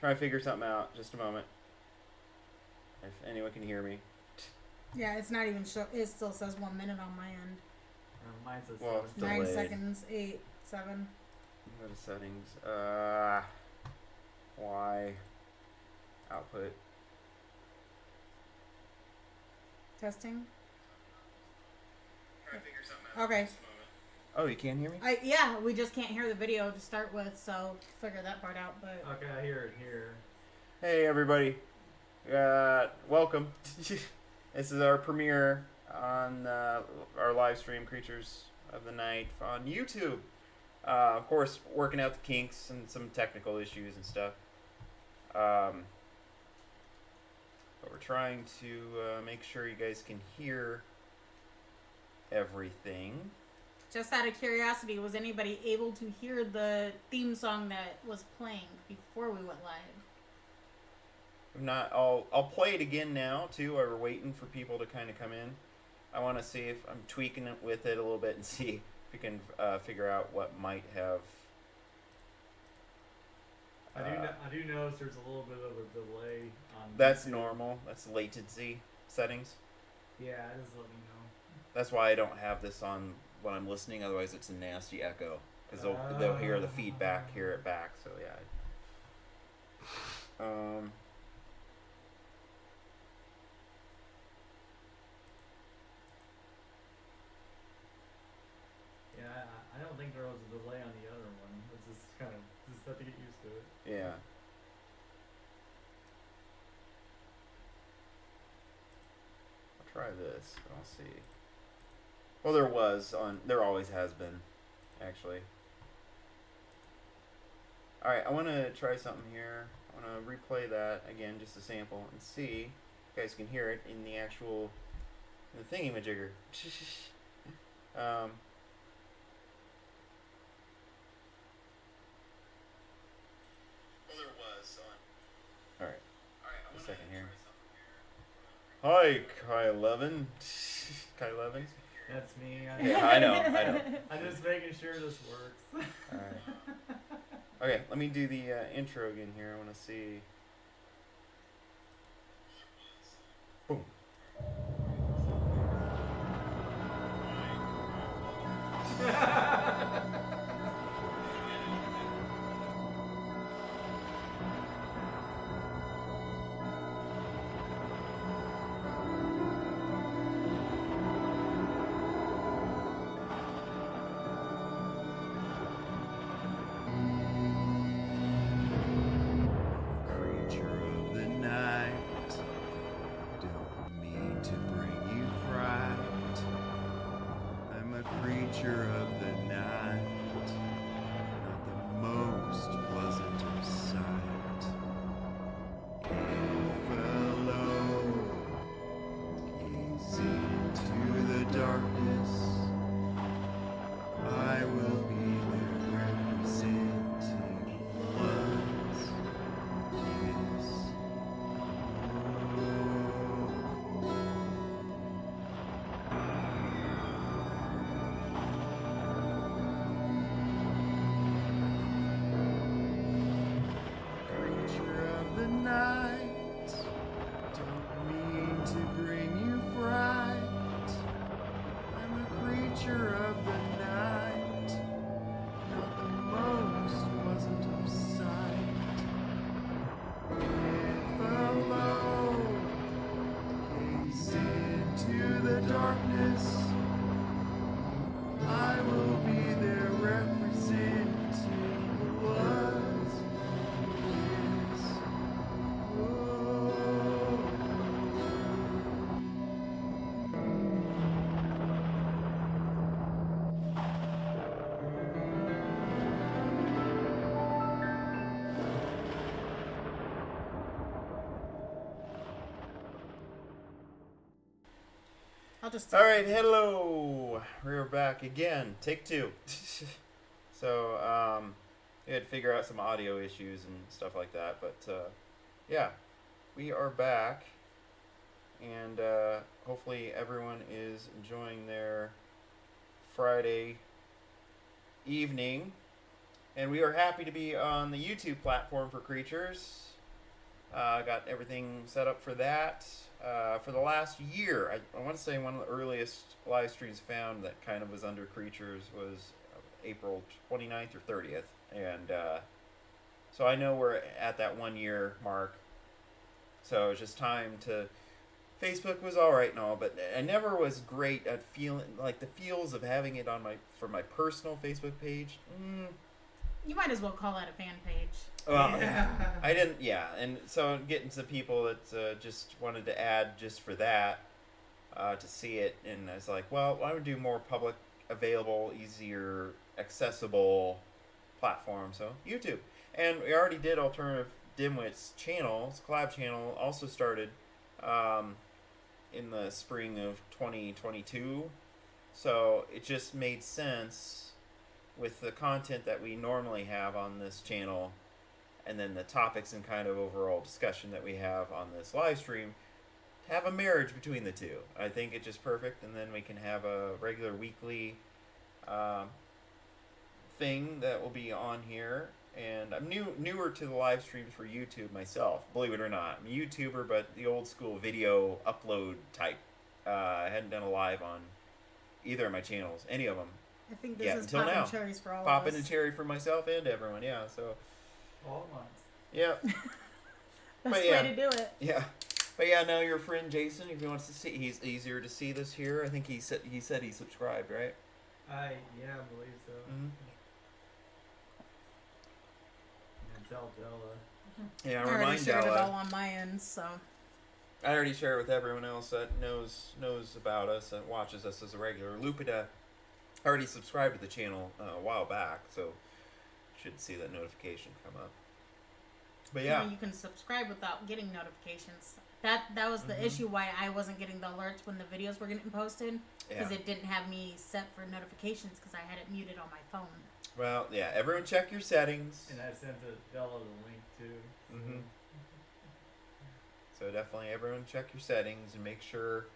Trying to figure something out. Just a moment. If anyone can hear me. Yeah, it's not even show. It still says 1 minute on my end. Mine says Well, 7. Nine delayed. seconds. 8, 7. Go to settings. Y. Output. Testing. Trying to figure something out. Okay. Just a moment. Oh, you can't hear me? Yeah, we just can't hear the video to start with, so figure that part out. But Okay, I hear it here. Hey, everybody. Welcome. This is our premiere on our live stream, Creatures of the Night, on YouTube. Of course, working out the kinks and some technical issues and stuff. But we're trying to make sure you guys can hear everything. just out of curiosity, was anybody able to hear the theme song that was playing before we went live? If not, I'll play it again now too. While we're waiting for people to kind of come in. I want to see if I'm tweaking it with it a little bit and see if we can figure out what might have. I do notice there's a little bit of a delay on. That's YouTube. normal. That's latency settings. Yeah, just let me know. That's why I don't have this on when I'm listening. Otherwise, it's a nasty echo because they'll hear the feedback, hear it back. So yeah. Yeah, I don't think there was a delay on the other one. It's just kind of just have to get used to it. Yeah. I'll try this. I'll see. Well, there always has been, actually. Alright, I want to try something here. I want to replay that again, just a sample, and see if you guys can hear it in the actual, in the thingy-majigger. Alright, a second here. Hi, Kai 11. Kai 11. That's me. Yeah, I know. I'm just making sure this works. Alright. Okay, let me do the intro again here. I want to see. Boom. Creature of the night, don't mean to bring you fright. I'm a creature of the night, not the most pleasant of sight. Fellow, gaze into the darkness. I will be there representing blood's kiss. Creature of the night, don't mean to bring you fright. I'm a creature of the night, not the most pleasant of sight. If alone, gaze into the darkness, I will be there representing blood's kiss. I'll just. All right, hello. We're back again. Take 2. So, we had to figure out some audio issues and stuff like that, but yeah, we are back, and hopefully everyone is enjoying their Friday evening, and we are happy to be on the YouTube platform for Creatures. Got everything set up for that. For the last year, I want to say one of the earliest live streams found that kind of was under Creatures was April 29th or 30th. And so I know we're at that 1 year mark. So it's just time to. Facebook was alright and all, but I never was great at feeling like the feels of having it on for my personal Facebook page. You might as well call it a fan page. Well, Yeah. I didn't. Yeah, and so getting to people that just wanted to add just for that to see it, and I was like, well, I would do more public, available, easier, accessible platform. So YouTube, and we already did Alternative Dimwits channel. It's a collab channel. Also started in the spring of 2022, so it just made sense with the content that we normally have on this channel, and then the topics and kind of overall discussion that we have on this live stream, to have a marriage between the two. I think it's just perfect, and then we can have a regular weekly thing that will be on here. And I'm newer to the live streams for YouTube myself, believe it or not. I'm a YouTuber, but the old school video upload type. I hadn't done a live on either of my channels, any of them. I think this Yeah, is until popping now. cherries for all Popping of a us. cherry for myself and everyone, yeah. So, All at once. yeah, Best yeah. way to do it. yeah. But yeah, now your friend Jason, if he wants to see, he's easier to see this here. I think he said he subscribed, right? I believe so. Mhm. And tell Della. Yeah, I already remind shared it all Della. on my end, so I already share it with everyone else that knows about us and watches us as a regular. Lupita already subscribed to the channel a while back, so should see that notification come up. But yeah, you can subscribe without getting notifications. That was the Mhm. issue why I wasn't getting the alerts when the videos were getting posted, because yeah. it didn't have me set for notifications because I had it muted on my phone. Well, yeah. Everyone check your settings. And I sent Della the link too. So. Mhm. So definitely, everyone check your settings and make sure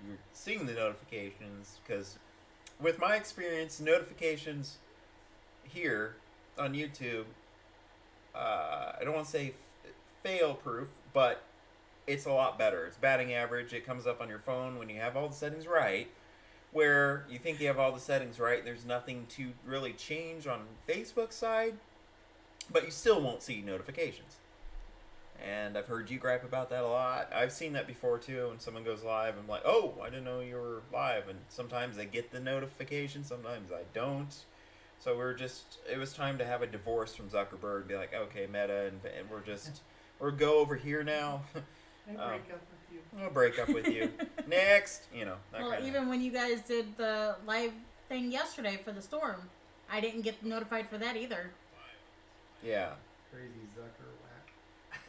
you're seeing the notifications. Because with my experience, notifications here on YouTube, I don't want to say fail proof, but it's a lot better. It's batting average. It comes up on your phone when you have all the settings right. Where you think you have all the settings right, there's nothing to really change on Facebook's side, but you still won't see notifications. And I've heard you gripe about that a lot. I've seen that before too. When someone goes live, I'm like, oh, I didn't know you were live. And sometimes I get the notification, sometimes I don't. So it was time to have a divorce from Zuckerberg. Be like, okay, Meta, and we're go over here now. I break up with you. I'll break up with you. Next, that Well, kind of. even when you guys did the live thing yesterday for the storm, I didn't get notified for that either. Yeah. Crazy Zucker whack.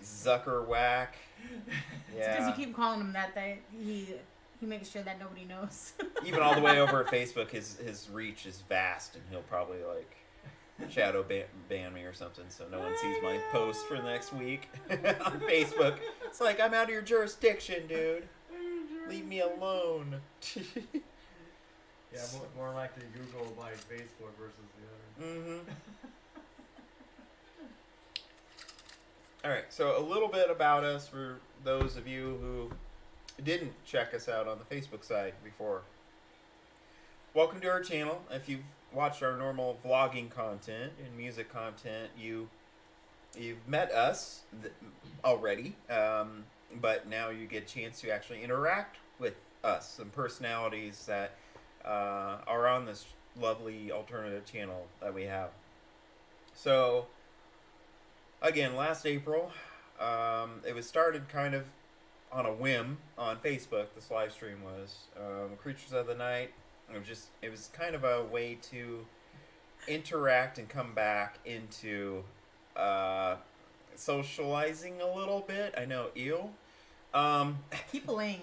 Zucker whack. It's because Yeah. you keep calling him that. He makes sure that nobody knows. Even all the way over at Facebook, his reach is vast, and he'll probably shadow ban me or something, so no one sees my post for the next week on Facebook. It's like, I'm out of your jurisdiction, dude. Leave me alone. Yeah, more likely Google by Facebook versus the other. Mm-hmm. All right, so a little bit about us for those of you who didn't check us out on the Facebook side before. Welcome to our channel. If you've watched our normal vlogging content and music content, you've met us already, but now you get a chance to actually interact with us, some personalities that are on this lovely alternative channel that we have. So, again, last April, it was started kind of on a whim on Facebook. This live stream was Creatures of the Night. It was kind of a way to interact and come back into socializing a little bit. I know, ew. Peopling.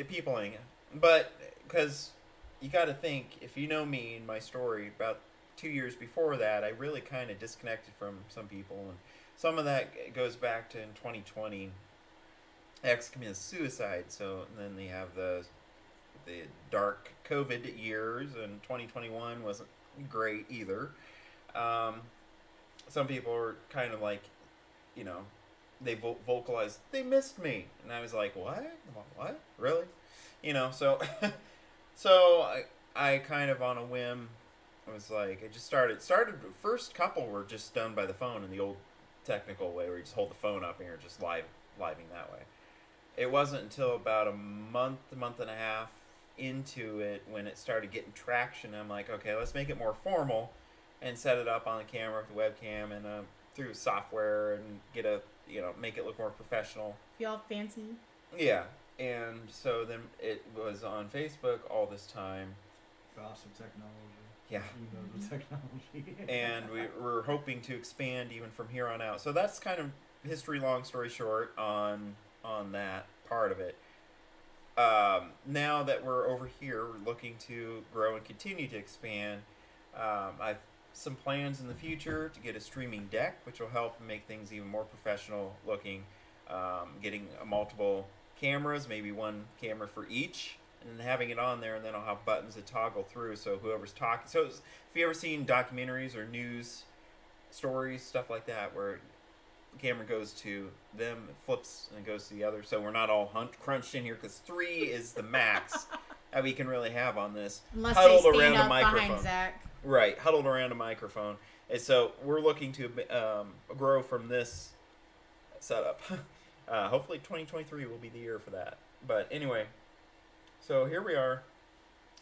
Peopling. But, because you got to think, if you know me and my story, about 2 years before that, I really kind of disconnected from some people. And some of that goes back to in 2020, X committed suicide. So, and then they have the dark COVID years, and 2021 wasn't great either. Some people were kind of they vocalized they missed me, and I was like, what, really, so so I kind of on a whim, I was like, it just started the first couple were just done by the phone in the old technical way where you just hold the phone up and you're just living that way. It wasn't until about a month and a half into it when it started getting traction. I'm like, okay, let's make it more formal and set it up on the camera with the webcam and through software and get make it look more professional. Be all fancy. Yeah, and so then it was on Facebook all this time. Gossip technology. Yeah. Email technology. And we're hoping to expand even from here on out. So that's kind of history, long story short, on that part of it. Now that we're over here, we're looking to grow and continue to expand. I've some plans in the future to get a streaming deck, which will help make things even more professional looking. Getting multiple cameras, maybe one camera for each, and then having it on there, and then I'll have buttons that toggle through, so whoever's talking. So if you ever seen documentaries or news stories, stuff like that, where the camera goes to them, it flips, and it goes to the other, so we're not all crunched in here, because 3 is the max that we can really have on this. Unless huddled they stand around up a microphone. behind Zach. Right, huddled around a microphone. And so we're looking to grow from this setup. Hopefully 2023 will be the year for that. But anyway, so here we are,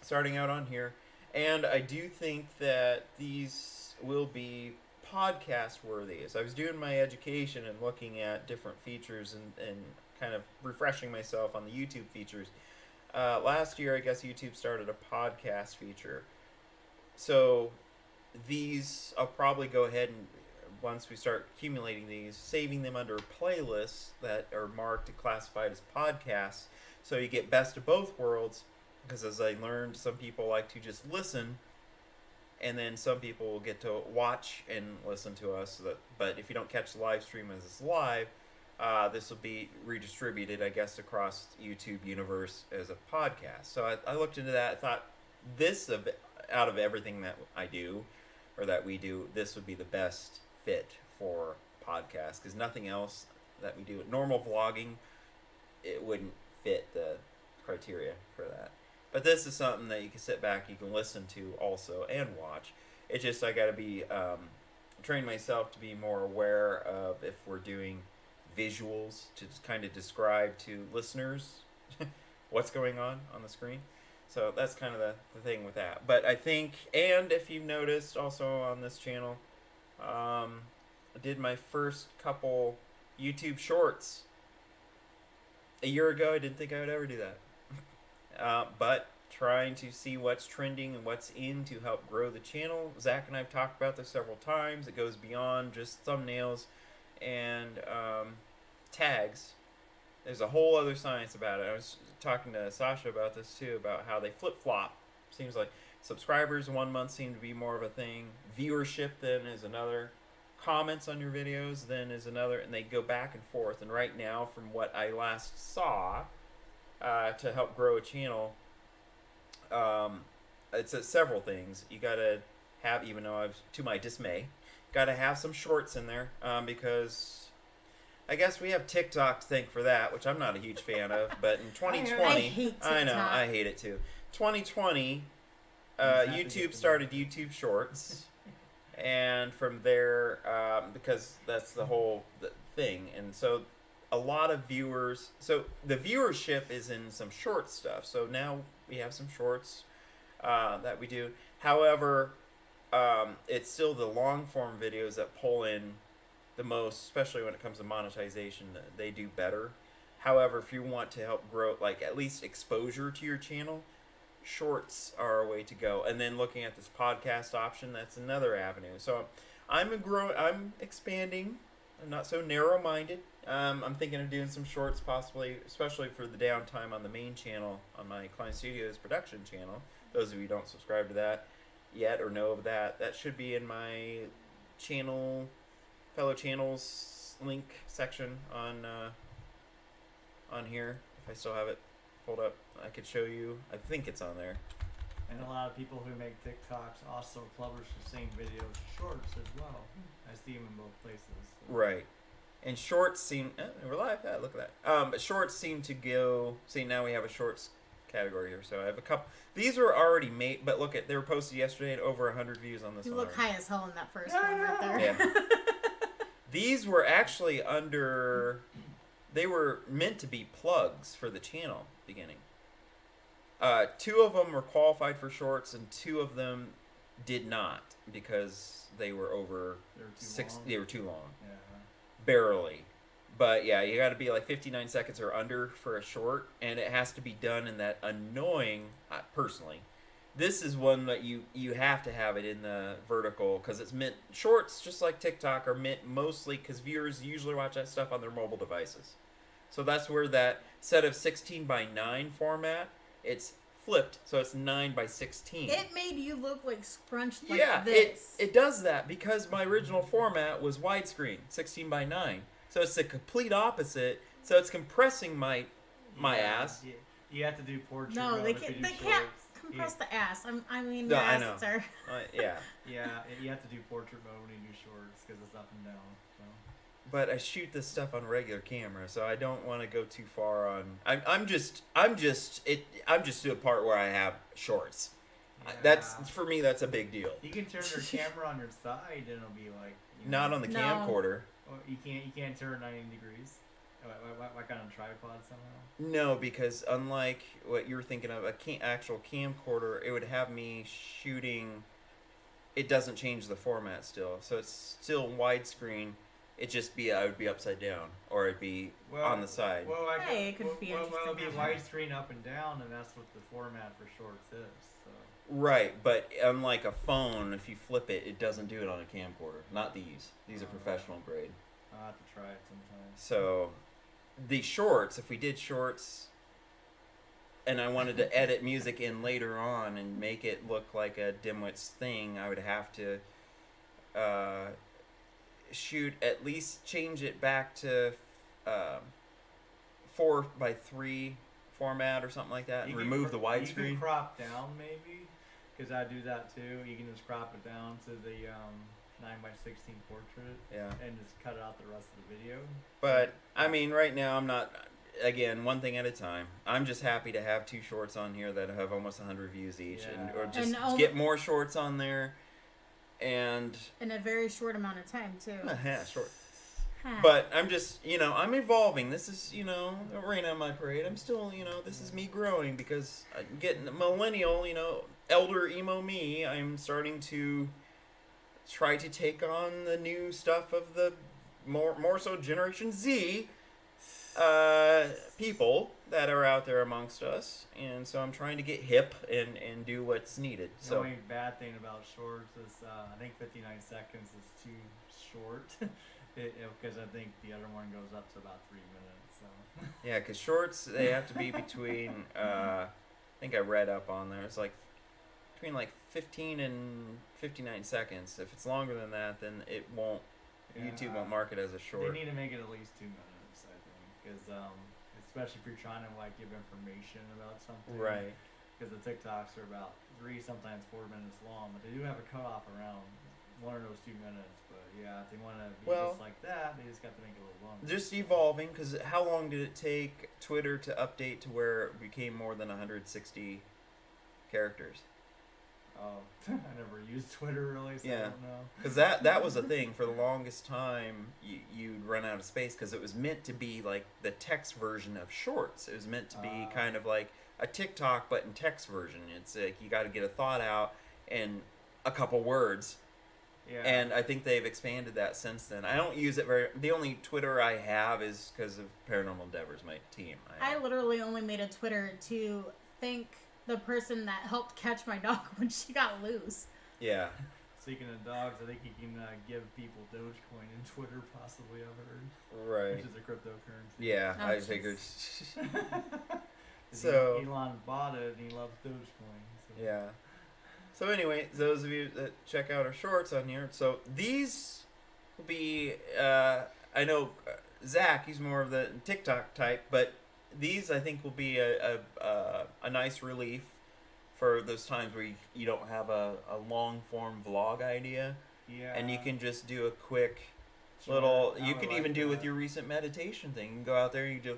starting out on here. And I do think that these will be podcast worthy. As I was doing my education and looking at different features and kind of refreshing myself on the YouTube features, last year I guess YouTube started a podcast feature. So these, I'll probably go ahead and, once we start accumulating these, saving them under playlists that are marked and classified as podcasts, so you get best of both worlds, because as I learned, some people like to just listen, and then some people will get to watch and listen to us, but if you don't catch the live stream as it's live, this will be redistributed, I guess, across YouTube universe as a podcast. So I looked into that. I thought out of everything that I do, or that we do, this would be the best fit for podcasts, because nothing else that we do, normal vlogging, it wouldn't fit the criteria for that. But this is something that you can sit back, you can listen to also, and watch. It's just I got to be train myself to be more aware of if we're doing visuals to just kind of describe to listeners what's going on the screen. So that's kind of the thing with that. But I think, and if you've noticed also on this channel, I did my first couple YouTube shorts. A year ago, I didn't think I would ever do that. But trying to see what's trending and what's in to help grow the channel. Zach and I have talked about this several times. It goes beyond just thumbnails and tags. There's a whole other science about it. I was talking to Sasha about this too, about how they flip-flop. Seems like subscribers 1 month seem to be more of a thing. Viewership then is another. Comments on your videos then is another. And they go back and forth. And right now, from what I last saw, to help grow a channel, it's several things. You gotta have, even though I've, to my dismay, gotta have some shorts in there, because I guess we have TikTok to thank for that, which I'm not a huge fan of. But in 2020, I hate TikTok. I know, I hate it too. 2020, YouTube started YouTube Shorts, and from there, because that's the whole thing, and so a lot of viewers. So the viewership is in some short stuff. So now we have some shorts that we do. However, it's still the long form videos that pull in the most, especially when it comes to monetization. They do better. However, if you want to help grow, like at least exposure to your channel, shorts are a way to go. And then looking at this podcast option, that's another avenue. So I'm expanding. I'm not so narrow-minded. I'm thinking of doing some shorts possibly, especially for the downtime on the main channel, on my Klein Studios production channel. Those of you who don't subscribe to that yet or know of that, that should be in my channel, fellow channels link section on here. If I still have it pulled up, I could show you. I think it's on there. And a lot of people who make TikToks also publish the same videos shorts as well. I see them in both places. So. Right. And shorts seem we're live. Look at that. But shorts seem to go. See, now we have a shorts category here. So I have a couple. These were already made, but look at they were posted yesterday and over 100 views on this You one. look already. high as hell in that first one right there. Yeah. These were actually under. They were meant to be plugs for the channel beginning. 2 of them were qualified for shorts, and 2 of them did not because they were over They were too 6. long. They were too long, Yeah. barely. But yeah, you got to be like 59 seconds or under for a short, and it has to be done in that annoying. Personally, this is one that you have to have it in the vertical because it's meant. Shorts, just like TikTok, are meant mostly because viewers usually watch that stuff on their mobile devices. So that's where that set of 16:9 format, it's flipped, so it's 9:16. It made you look like scrunched like Yeah, this. it does that because my original format was widescreen, 16:9. So it's the complete opposite. So it's compressing my ass. You have to do portrait No, mode they if you can't. do They can't shorts. compress the ass. I mean, No, your I know. assets are. Yeah, Yeah, you have to do portrait mode when you do shorts because it's up and down. So. but I shoot this stuff on regular camera, so I don't want to go too far on. I'm just to a part where I have shorts. That's Yeah. for me. That's a big deal. You can turn your camera on your side, and it'll be like. Not on the No. camcorder. Oh, you can't turn 90 degrees. Why kind of tripod somehow? No, because unlike what you're thinking of, actual camcorder, it would have me shooting. It doesn't change the format still, so it's still widescreen. I would be upside down, or it'd be on the side. Well, Hey, it could be it'll interesting be that way. widescreen up and down, and that's what the format for shorts is. So. Right, but unlike a phone, if you flip it, it doesn't do it on a camcorder. Not these. These are professional grade. I'll have to try it sometime. So, the shorts, if we did shorts, and I wanted to edit music in later on and make it look like a Dimwit's thing, I would have to shoot, at least change it back to 4:3 format or something like that, and remove the You widescreen. can crop down maybe, because I do that too. You can just crop it down to the 9:16 portrait Yeah. and just cut out the rest of the video. But I mean, right now I'm not. Again, one thing at a time. I'm just happy to have 2 shorts on here that have almost 100 views each, or Yeah. just And get more shorts on there. And In a very short amount of time too. yeah, short. Huh. But I'm just, I'm evolving. This is, the rain on my parade. I'm still, this is me growing because I'm getting millennial, elder emo me. I'm starting to try to take on the new stuff of the more so Generation Z people that are out there amongst us, and so I'm trying to get hip and do what's needed. The So only bad thing about shorts is I think 59 seconds is too short. Because I think the other one goes up to about 3 minutes. So. yeah, because shorts they have to be between. I think I read up on there. It's like between like 15 and 59 seconds. If it's longer than that, then it won't. YouTube won't mark it as a short. They need to make it at least 2 minutes, I think, because especially if you're trying to like give information about something. Right. Because the TikToks are about 3, sometimes 4 minutes long, but they do have a cutoff around one of those 2 minutes. But yeah, if they want to be Well, just like that, they just got to make it a little longer. Just evolving, because how long did it take Twitter to update to where it became more than 160 characters? Oh, I never used Twitter really, so I Yeah. don't know. Because that was a thing for the longest time. You'd run out of space because it was meant to be like the text version of Shorts. It was meant to be kind of like a TikTok but in text version. It's like you got to get a thought out and a couple words. Yeah. And I think they've expanded that since then. I don't use it very. The only Twitter I have is because of Paranormal Endeavors, my team. I literally only made a Twitter to thank the person that helped catch my dog when she got loose. Yeah. Speaking of dogs, I think you can give people Dogecoin in Twitter, possibly, I've heard. Right. Which is a cryptocurrency. Yeah, Oh, I jeez. figured. 'Cause So- Elon bought it and he loves Dogecoin. So. Yeah. So anyway, those of you that check out our shorts on here, so these will be. I know Zach, he's more of the TikTok type, but these I think will be a nice relief for those times where you don't have a long form vlog idea, Yeah. and you can just do a quick little. I You would could like even do with that. your recent meditation thing. You can go out there, you do,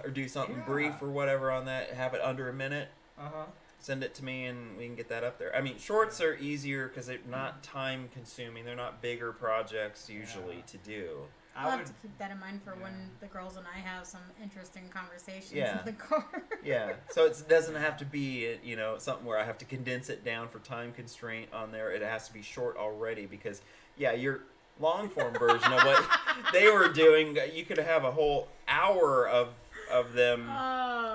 or do something Yeah. brief or whatever on that. Have it under a minute. Uh-huh. Send it to me, and we can get that up there. I mean, shorts are easier because they're not time consuming. They're not bigger projects usually Yeah. to do. I'll I have would. to keep that in mind for yeah. when the girls and I have some interesting conversations Yeah. in the car. Yeah, so it doesn't have to be, something where I have to condense it down for time constraint on there. It has to be short already because, yeah, your long form version of what they were doing, you could have a whole hour of them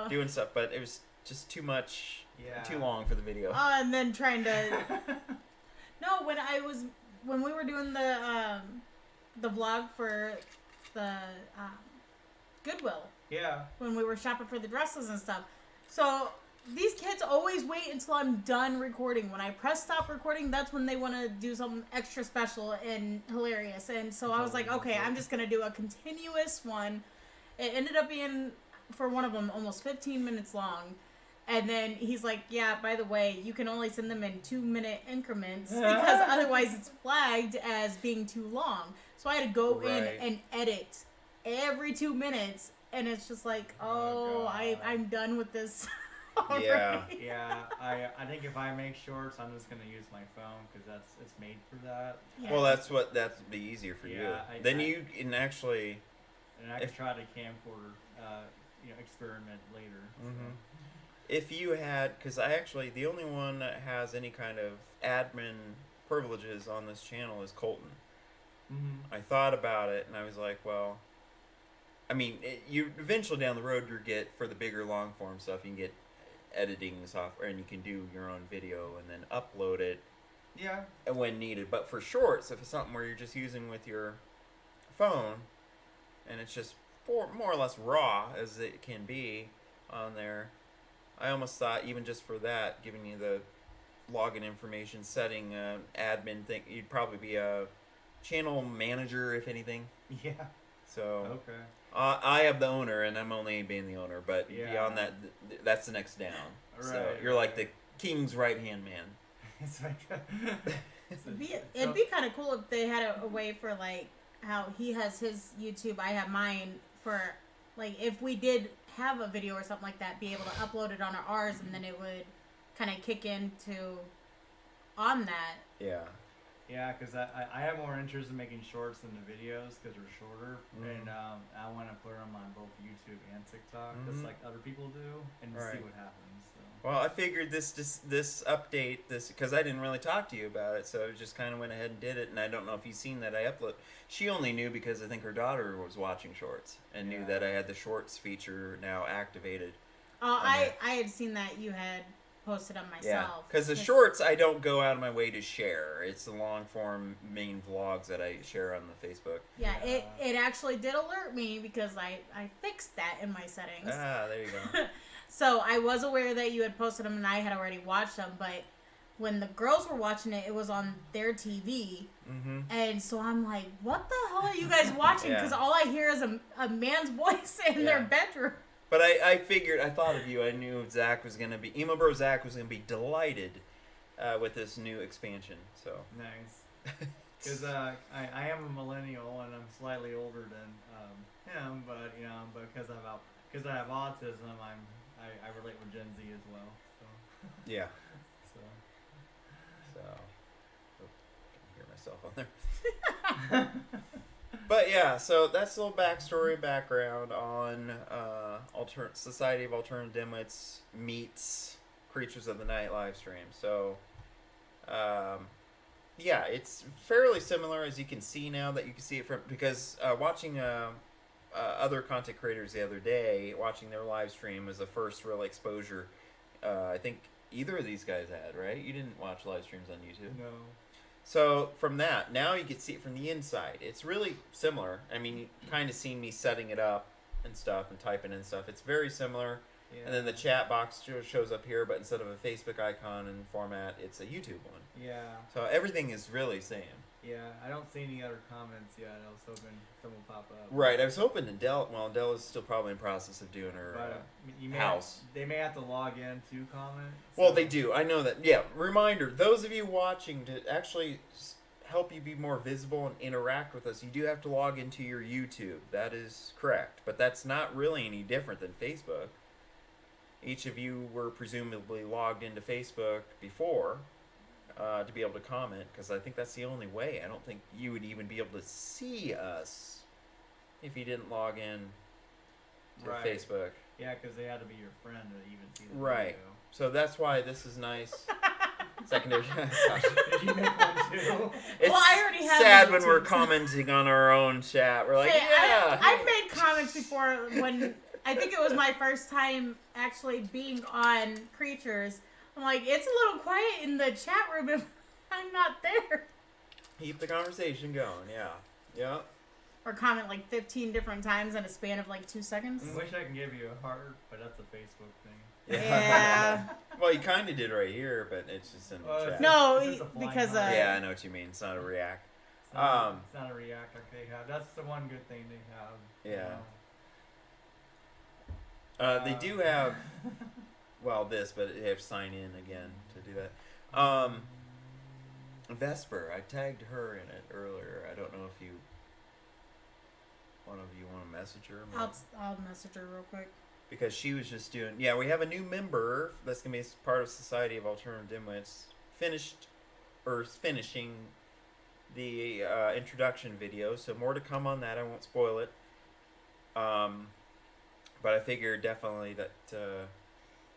doing stuff, but it was just too much, Yeah. too long for the video. And then trying to no, when we were doing the vlog for the Goodwill, Yeah. when we were shopping for the dresses and stuff. So these kids always wait until I'm done recording. When I press stop recording, that's when they want to do something extra special and hilarious. And so I was like, okay, I'm just going to do a continuous one. It ended up being, for one of them, almost 15 minutes long. And then he's like, yeah, by the way, you can only send them in 2-minute increments because otherwise it's flagged as being too long. So I had to go in Right. and edit every 2 minutes. And it's just like, Oh, God. I'm done with this already. Yeah. Yeah. I think if I make shorts, I'm just gonna use my phone because it's made for that. Yeah. Well, that's be easier for you. Yeah, Then you can actually. And I can try to camcorder, experiment later. So. Mhm. If you had, because the only one that has any kind of admin privileges on this channel is Colton. Mm-hmm. I thought about it and I was like, well, I mean, you eventually down the road you get for the bigger long form stuff, you can get editing software and you can do your own video and then upload it Yeah. when needed. But for shorts, if it's something where you're just using with your phone and it's just more or less raw as it can be on there, I almost thought even just for that, giving you the login information, setting admin thing, you'd probably be a channel manager if anything. Yeah. So Okay. I have the owner and I'm only being the owner, but Yeah. beyond that, that's the next down. So Right, you're like the right. king's right hand man. It's like. It'd be kind of cool if they had a way for like how he has his YouTube, I have mine, for like if we did have a video or something like that, be able to upload it on ours and then it would kind of kick into on that. Yeah. Yeah, because I have more interest in making shorts than the videos because they're shorter, Mhm. and I want to put them on both YouTube and TikTok, just Mhm. like other people do, and see Right. what happens. So. Well, I figured this update, because I didn't really talk to you about it, so I just kind of went ahead and did it. And I don't know if you've seen that I upload. She only knew because I think her daughter was watching shorts and knew Yeah. that I had the shorts feature now activated. I had seen that you had posted on Yeah, myself. because the shorts I don't go out of my way to share. It's the long form main vlogs that I share on the Facebook. Yeah, Yeah. it actually did alert me because I fixed that in my settings. Ah, there you go. So I was aware that you had posted them and I had already watched them, but when the girls were watching it, it was on their TV. Mm-hmm. And so I'm like, what the hell are you guys watching? Yeah. Because all I hear is a man's voice in their Yeah. bedroom. But I figured, I thought of you. I knew Zach was going to be, Emo Bro Zach was going to be delighted with this new expansion. So, Nice. Because I am a millennial and I'm slightly older than him, but because I have autism, I relate with Gen Z as well. yeah. So. So, oh, I can hear myself on there. But yeah, so that's a little backstory, background on Society of Alternate Dimwits meets Creatures of the Night live stream. So, yeah, it's fairly similar as you can see now that you can see it from, because watching other content creators the other day, watching their live stream was the first real exposure. I think either of these guys had, right? You didn't watch live streams on YouTube. No. So from that, now you can see it from the inside. It's really similar. I mean, you kind of seen me setting it up and stuff and typing in stuff. It's very similar. Yeah. And then the chat box shows up here, but instead of a Facebook icon and format, it's a YouTube one. Yeah. So everything is really same. Yeah. I don't see any other comments yet. I was hoping some will pop up. Right. I was hoping that Dell is still probably in process of doing her But you may house. They may have to log in to comment. Well, so- they do. I know that. Yeah. Reminder: those of you watching to actually help you be more visible and interact with us, you do have to log into your YouTube. That is correct. But that's not really any different than Facebook. Each of you were presumably logged into Facebook before to be able to comment, because I think that's the only way. I don't think you would even be able to see us if you didn't log in to Right. Facebook. Yeah, because they had to be your friend to even see the Right. video. So that's why this is nice. Secondary. Did you make one too? It's Well, I already have sad a when we're YouTube. commenting on our own chat. We're like, Hey, yeah. I've made comments before when I think it was my first time actually being on Creatures. I'm like, it's a little quiet in the chat room if I'm not there. Keep the conversation going. Yeah. Yeah. Or comment like 15 different times in a span of like 2 seconds. I wish I can give you a heart, but that's a Facebook thing. Yeah. Well, you kind of did right here, but it's just in the chat. No, Is this a flying because heart? Yeah, I know what you mean. It's not a react. It's not a React like they have. That's the one good thing they have. Yeah. You know. They do have, well, this, but they have to sign in again to do that. Vesper, I tagged her in it earlier. I don't know if one of you want to message her. I'll message her real quick. Because she was just doing, yeah, we have a new member that's going to be part of Society of Alternative Dimwits. Finishing the introduction video, so more to come on that. I won't spoil it. But I figure definitely that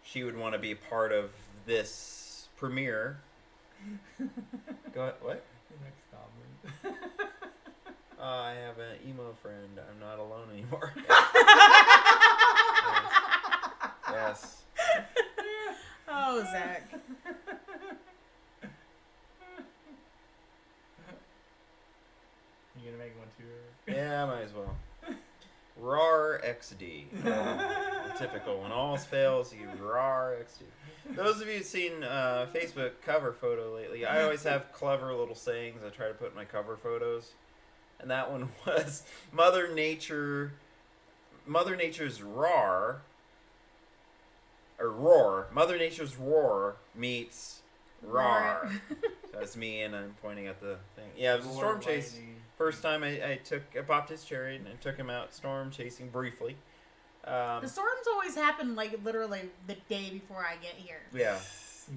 she would want to be a part of this premiere. Go ahead, what? The next goblin. I have an emo friend. I'm not alone anymore. Yes. Oh, Zach. You gonna make one too? Yeah, I might as well. RAR XD. Typical. When all else fails, you RAR XD. Those of you who've seen Facebook cover photo lately, I always have clever little sayings I try to put in my cover photos. And that one was Mother Nature's RAR, or roar. Mother Nature's roar meets RAR. So that's me, and I'm pointing at the thing. Yeah, it was a storm chase. First time I popped his chariot and I took him out storm chasing briefly. The storms always happen like literally the day before I get here.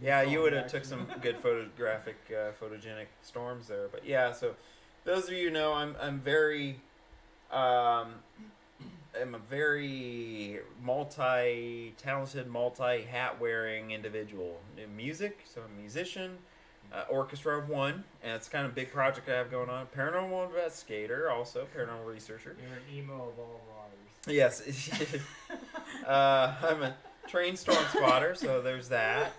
Yeah, you would have took some good photogenic storms there. But yeah, so those of you who know, I'm very, I'm a very multi-talented, multi-hat wearing individual. In music, so I'm a musician. Orchestra of One, and it's kind of a big project I have going on. Paranormal investigator, also paranormal researcher. You're an emo of all waters. Yes. I'm a trained storm spotter, so there's that.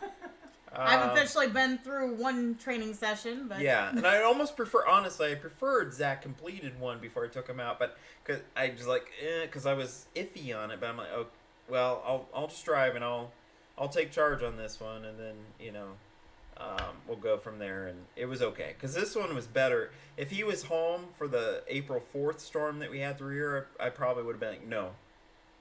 I've officially been through one training session, but Yeah, and I almost honestly, I preferred Zach completed one before I took him out, but cause I just like, because I was iffy on it, but I'm like, oh, well, I'll just drive and I'll take charge on this one, and then we'll go from there, and it was okay. Because this one was better. If he was home for the April 4th storm that we had through here, I probably would have been like, no.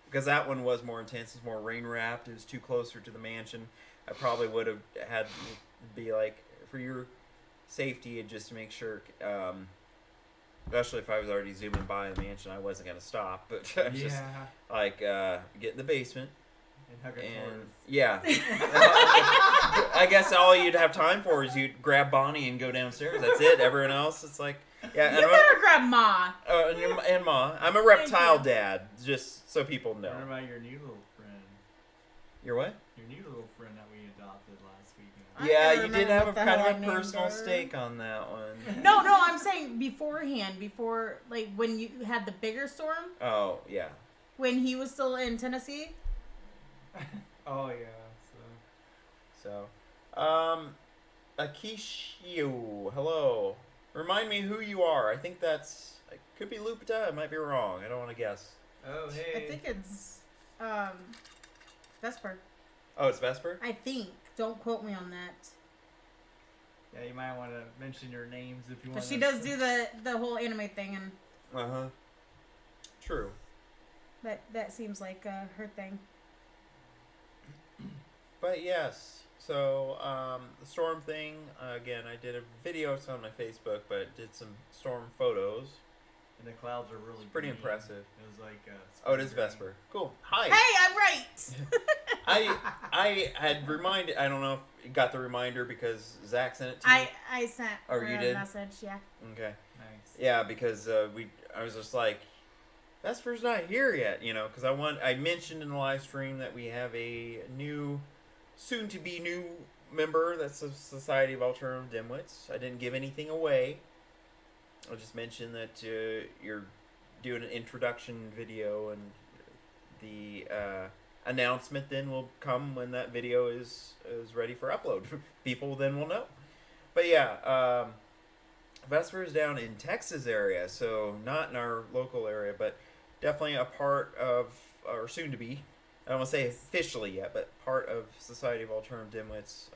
Because that one was more intense. It was more rain-wrapped. It was too closer to the mansion. I probably would have had to be like, for your safety, and just to make sure, especially if I was already zooming by the mansion, I wasn't going to stop. But I was just like, get in the basement. And yeah, I guess all you'd have time for is you'd grab Bonnie and go downstairs. That's it. Everyone else, it's like, yeah. you better grab Ma. And Ma, I'm a reptile dad, just so people know. What about your new little friend? Your what? Your new little friend that we adopted last weekend. I Yeah, can't you did remember have a what the kind hell of I a named personal her. stake on that one. No, I'm saying beforehand, before like when you had the bigger storm, Oh yeah. when he was still in Tennessee. Oh yeah. So, Akishio, hello. Remind me who you are. I think that's, it could be Lupita. I might be wrong. I don't want to guess. Oh hey. I think it's Vesper. Oh, it's Vesper? I think. Don't quote me on that. Yeah, you might want to mention your names if you want. But she does do the whole anime thing, and Uh-huh. True. that seems like her thing. But yes, So, the storm thing, again, I did a video, it's on my Facebook, but did some storm photos. And the clouds are really Pretty green. impressive. It was like Oh, it is green. Vesper. Cool. Hi. Hey, I'm right. I had reminded, I don't know if you got the reminder because Zach sent it to me. I sent Oh, her you a did? message. Yeah. Okay. Nice. Yeah, because I was just like, Vesper's not here yet, because I mentioned in the live stream that we have a new, soon-to-be new member that's the Society of Alternative Dimwits. I didn't give anything away. I just mentioned that you're doing an introduction video, and the announcement then will come when that video is ready for upload. People then will know. But yeah, Vesper is down in Texas area, so not in our local area, but definitely a part of, or soon to be, I don't want to say officially yet, but part of Society of Alternative Dimwits,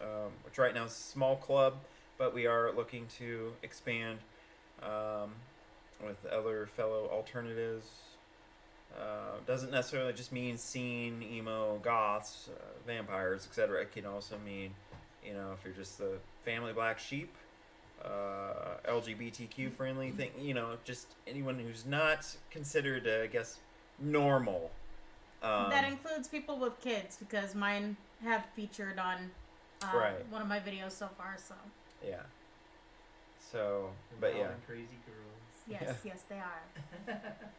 which right now is a small club, but we are looking to expand with other fellow alternatives. Doesn't necessarily just mean scene, emo, goths, vampires, etc. It can also mean, if you're just the family black sheep, LGBTQ friendly thing, just anyone who's not considered, I guess, normal. That includes people with kids because mine have featured on Right. one of my videos so far. So Yeah. So, but yeah, Crazy girls. yes, they are.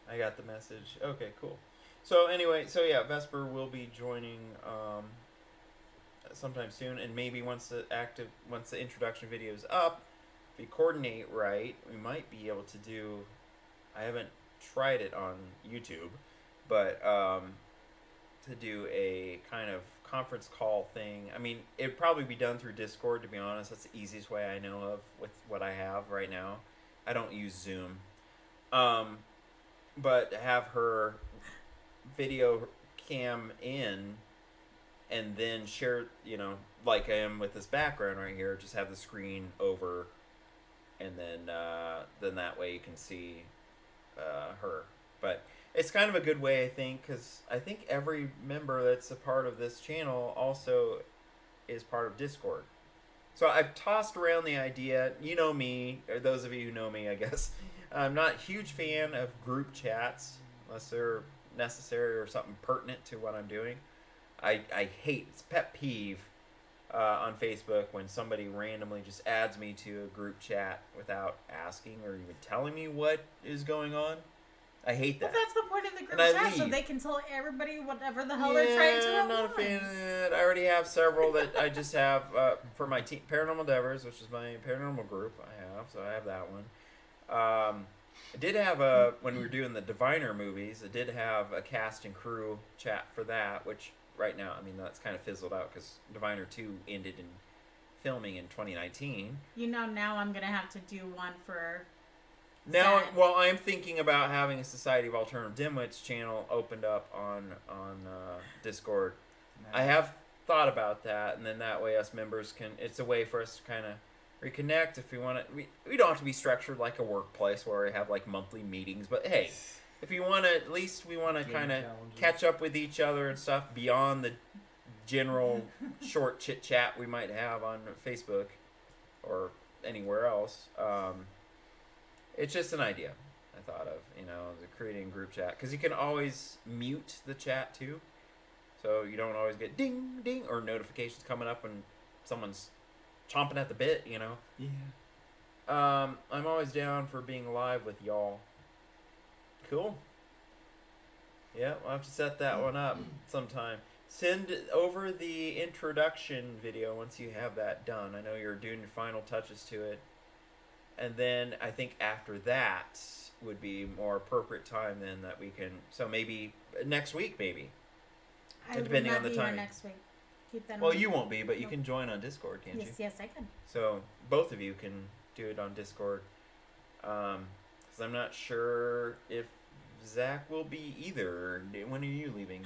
I got the message. Okay, cool. So anyway, yeah, Vesper will be joining sometime soon, and maybe once the introduction video is up, if we coordinate right, we might be able to do. I haven't tried it on YouTube, but to do a kind of conference call thing. I mean, it'd probably be done through Discord, to be honest. That's the easiest way I know of with what I have right now. I don't use Zoom. But have her video cam in and then share, like I am with this background right here, just have the screen over, and then that way you can see her. But it's kind of a good way, I think, because I think every member that's a part of this channel also is part of Discord. So I've tossed around the idea, me, or those of you who know me, I guess. I'm not a huge fan of group chats unless they're necessary or something pertinent to what I'm doing. I hate, it's pet peeve on Facebook when somebody randomly just adds me to a group chat without asking or even telling me what is going on. I hate that. But that's the point of the group And I chat, so leave. they can tell everybody whatever the hell they're trying to at I'm not a once. fan of that. I already have several that I just have for my team, Paranormal Endeavors, which is my paranormal group. So I have that one. I did have when we were doing the Diviner movies, I did have a cast and crew chat for that, which right now, that's kind of fizzled out because Diviner 2 ended in filming in 2019. Now I'm going to have to do one for... Now, Sad. well, I'm thinking about having a Society of Alternative Dimwits channel opened up on Discord. I have thought about that, and then that way us members can. It's a way for us to kind of reconnect if we want to. We don't have to be structured like a workplace where we have like monthly meetings, but hey, if you want to, at least we want to Game kind of challenges. catch up with each other and stuff beyond the general short chit chat we might have on Facebook or anywhere else. It's just an idea I thought of, creating a group chat. Because you can always mute the chat, too. So you don't always get ding, ding, or notifications coming up when someone's chomping at the bit, Yeah. I'm always down for being live with y'all. Cool. Yeah, we'll have to set that one up sometime. Send over the introduction video once you have that done. I know you're doing your final touches to it. And then I think after that would be more appropriate time then that we can. So maybe next week, maybe. I will Depending not on the be timing. here next week. Keep that in Well, mind. you won't be, but you Nope. can join on Discord, can't you? Yes, I can. So both of you can do it on Discord. Because I'm not sure if Zach will be either. When are you leaving?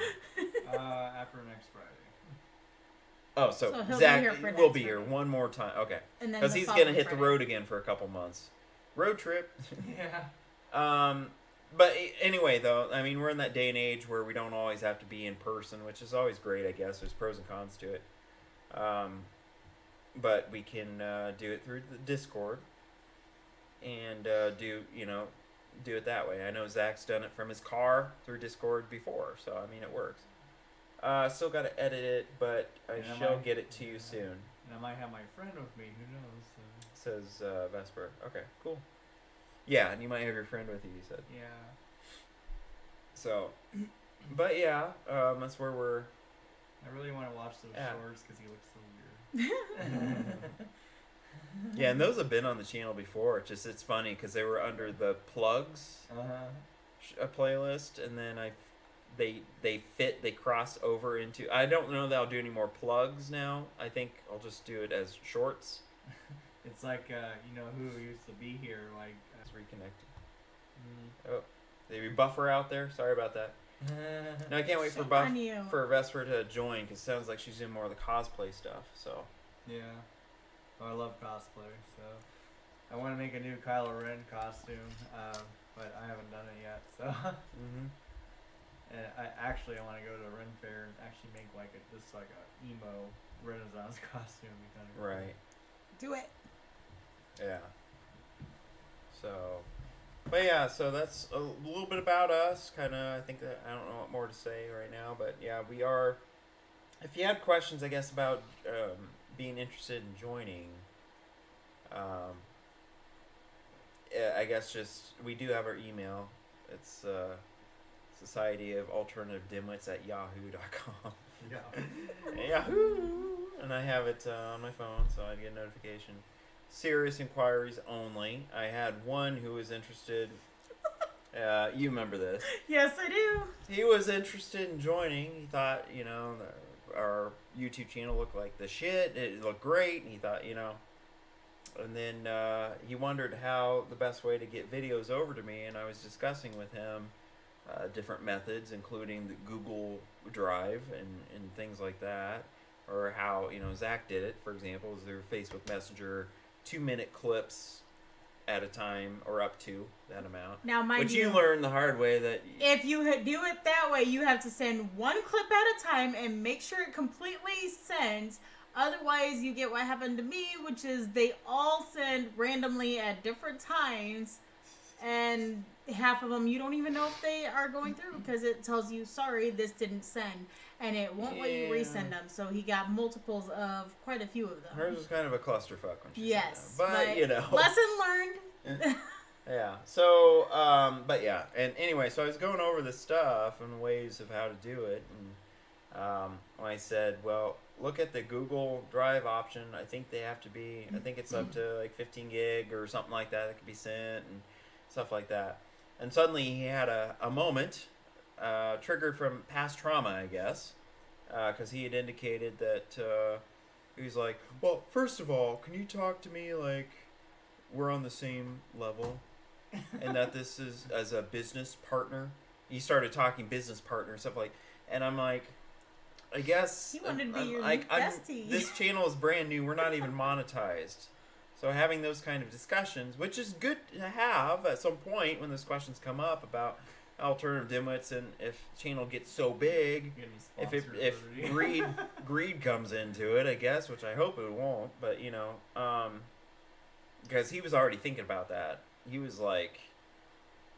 After next Friday. Oh, so So he'll be Zach here for will next be here Friday. one more time. Okay. And then Because the he's going to following hit the Friday. road again for a couple months. Road trip. Yeah. But anyway, though, we're in that day and age where we don't always have to be in person, which is always great, I guess. There's pros and cons to it. but we can do it through the Discord and do it that way. I know Zach's done it from his car through Discord before, so I mean it works. Still got to edit it, but I shall get it to you soon. And I might have my friend with me. Who knows? Says Vesper. Okay, cool. Yeah, and you might have your friend with you. You said. Yeah. So, but yeah, that's where we're. I really want to watch those Yeah. shorts because he looks so weird. Yeah, and those have been on the channel before. It's funny because they were under the plugs playlist, and then they cross over into. I don't know that I'll do any more plugs now. I think I'll just do it as shorts. It's like who used to be here, like. It's reconnected. Oh, did we buffer out there? Sorry about that. No, I can't wait Shame on you. for Vesper to join because it sounds like she's doing more of the cosplay stuff. So. Yeah. Oh, I love cosplay, so I want to make a new Kylo Ren costume, but I haven't done it yet. So, Mm-hmm. and I want to go to a Ren fair and actually make like a emo Renaissance costume. Kind of Right. Do it. Yeah. So, but yeah, so that's a little bit about us. Kind of, I think that I don't know what more to say right now, but yeah, we are. If you had questions, I guess about being interested in joining, I guess just we do have our email. It's Society of Alternative Dimwits at yahoo.com. Yeah. Yahoo! And I have it on my phone, so I get a notification. Serious inquiries only. I had one who was interested. You remember this? Yes, I do. He was interested in joining. He thought, our YouTube channel looked like the shit. It looked great. And he thought, And then he wondered how the best way to get videos over to me, and I was discussing with him different methods, including the Google Drive and things like that, or how Zach did it, for example, is through Facebook Messenger, 2-minute clips at a time, or up to that amount. Now, mind Which you learn the hard way that if you do it that way, you have to send one clip at a time and make sure it completely sends. Otherwise, you get what happened to me, which is they all send randomly at different times, and half of them you don't even know if they are going through because it tells you, sorry, this didn't send, and it won't let you resend them. So he got multiples of quite a few of them. hers was kind of a clusterfuck when she Yes, said that. But lesson learned. Yeah. So, but yeah, and anyway, so I was going over this stuff and ways of how to do it, and I said, well, look at the Google Drive option. I think they have to be. I think it's up to like 15 gig or something like that that could be sent and stuff like that. And suddenly he had a moment, triggered from past trauma, I guess, because he had indicated that he was like, well, first of all, can you talk to me like we're on the same level, and that this is as a business partner. He started talking business partner stuff like, and I'm like, I guess He wanted to be your bestie. This channel is brand new. We're not even monetized. So having those kind of discussions, which is good to have at some point when those questions come up about alternative dimwits, and if channel gets so big, if greed comes into it, I guess, which I hope it won't, but because he was already thinking about that. He was like,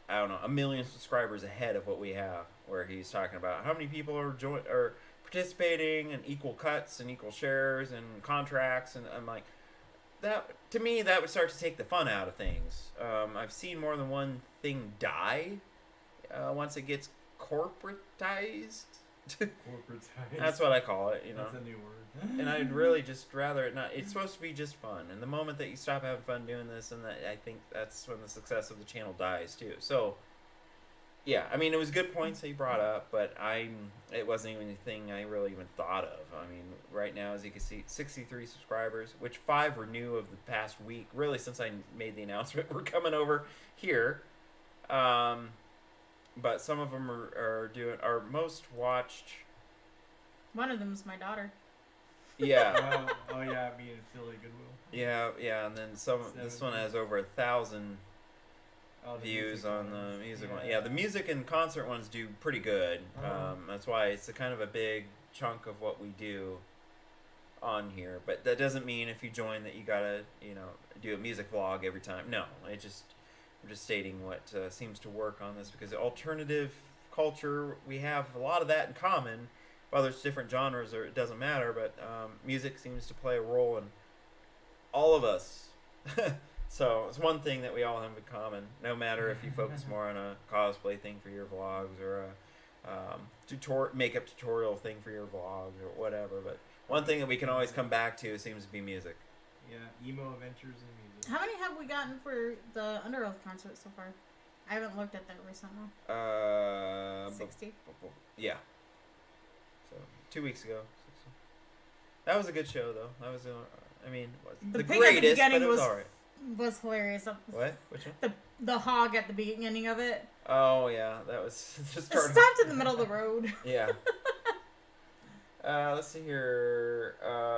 I don't know, 1 million subscribers ahead of what we have, where he's talking about how many people are participating and equal cuts and equal shares and contracts, and I'm like, that to me that would start to take the fun out of things. I've seen more than one thing die once it gets corporatized. That's what I call it, That's a new word. And I'd really just rather it not. It's supposed to be just fun, and the moment that you stop having fun doing this, and that, I think that's when the success of the channel dies too. So, yeah, I mean, it was good points that you brought up, but it wasn't even anything I really even thought of. I mean, right now, as you can see, 63 subscribers, which 5 were new of the past week, really since I made the announcement we're coming over here. But some of them are doing our most watched. One of them is my daughter. Yeah. Oh yeah, being Philly Goodwill. Yeah, and then this one has over 1,000 views on the music one. Yeah, the music and concert ones do pretty good. That's why it's a kind of a big chunk of what we do. on here, but that doesn't mean if you join that you gotta, do a music vlog every time. No, I'm just stating what seems to work on this, because alternative culture, we have a lot of that in common. Whether it's different genres or it doesn't matter, but music seems to play a role in all of us. So it's one thing that we all have in common, no matter if you focus more on a cosplay thing for your vlogs or a makeup tutorial thing for your vlogs or whatever. But one thing that we can always come back to seems to be music. Yeah, emo adventures and music. How many have we gotten for the Under Oath concert so far? I haven't looked at that recently. 60. Yeah. So 2 weeks ago. 60. That was a good show, though. That was, wasn't The the pig at the greatest, beginning but it was was- alright. Was hilarious. What? Which one? The hog at the beginning of it. Oh yeah, that was just It started. stopped in the middle of the road. Yeah. Let's see here.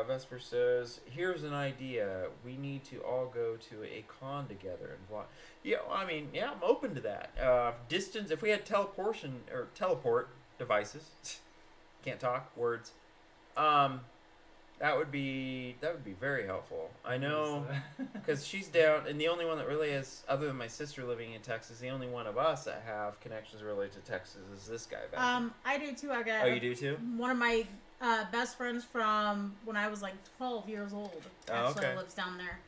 Vesper says, "Here's an idea. We need to all go to a con together and vlog." Yeah, I'm open to that. Distance. If we had teleport devices, can't talk words. That would be very helpful. I know, because she's down, and the only one that really is, other than my sister living in Texas, the only one of us that have connections related to Texas is this guy back here. I do too. I got. Oh, you do too? One of my best friends from when I was like 12 years old actually okay. lives down there.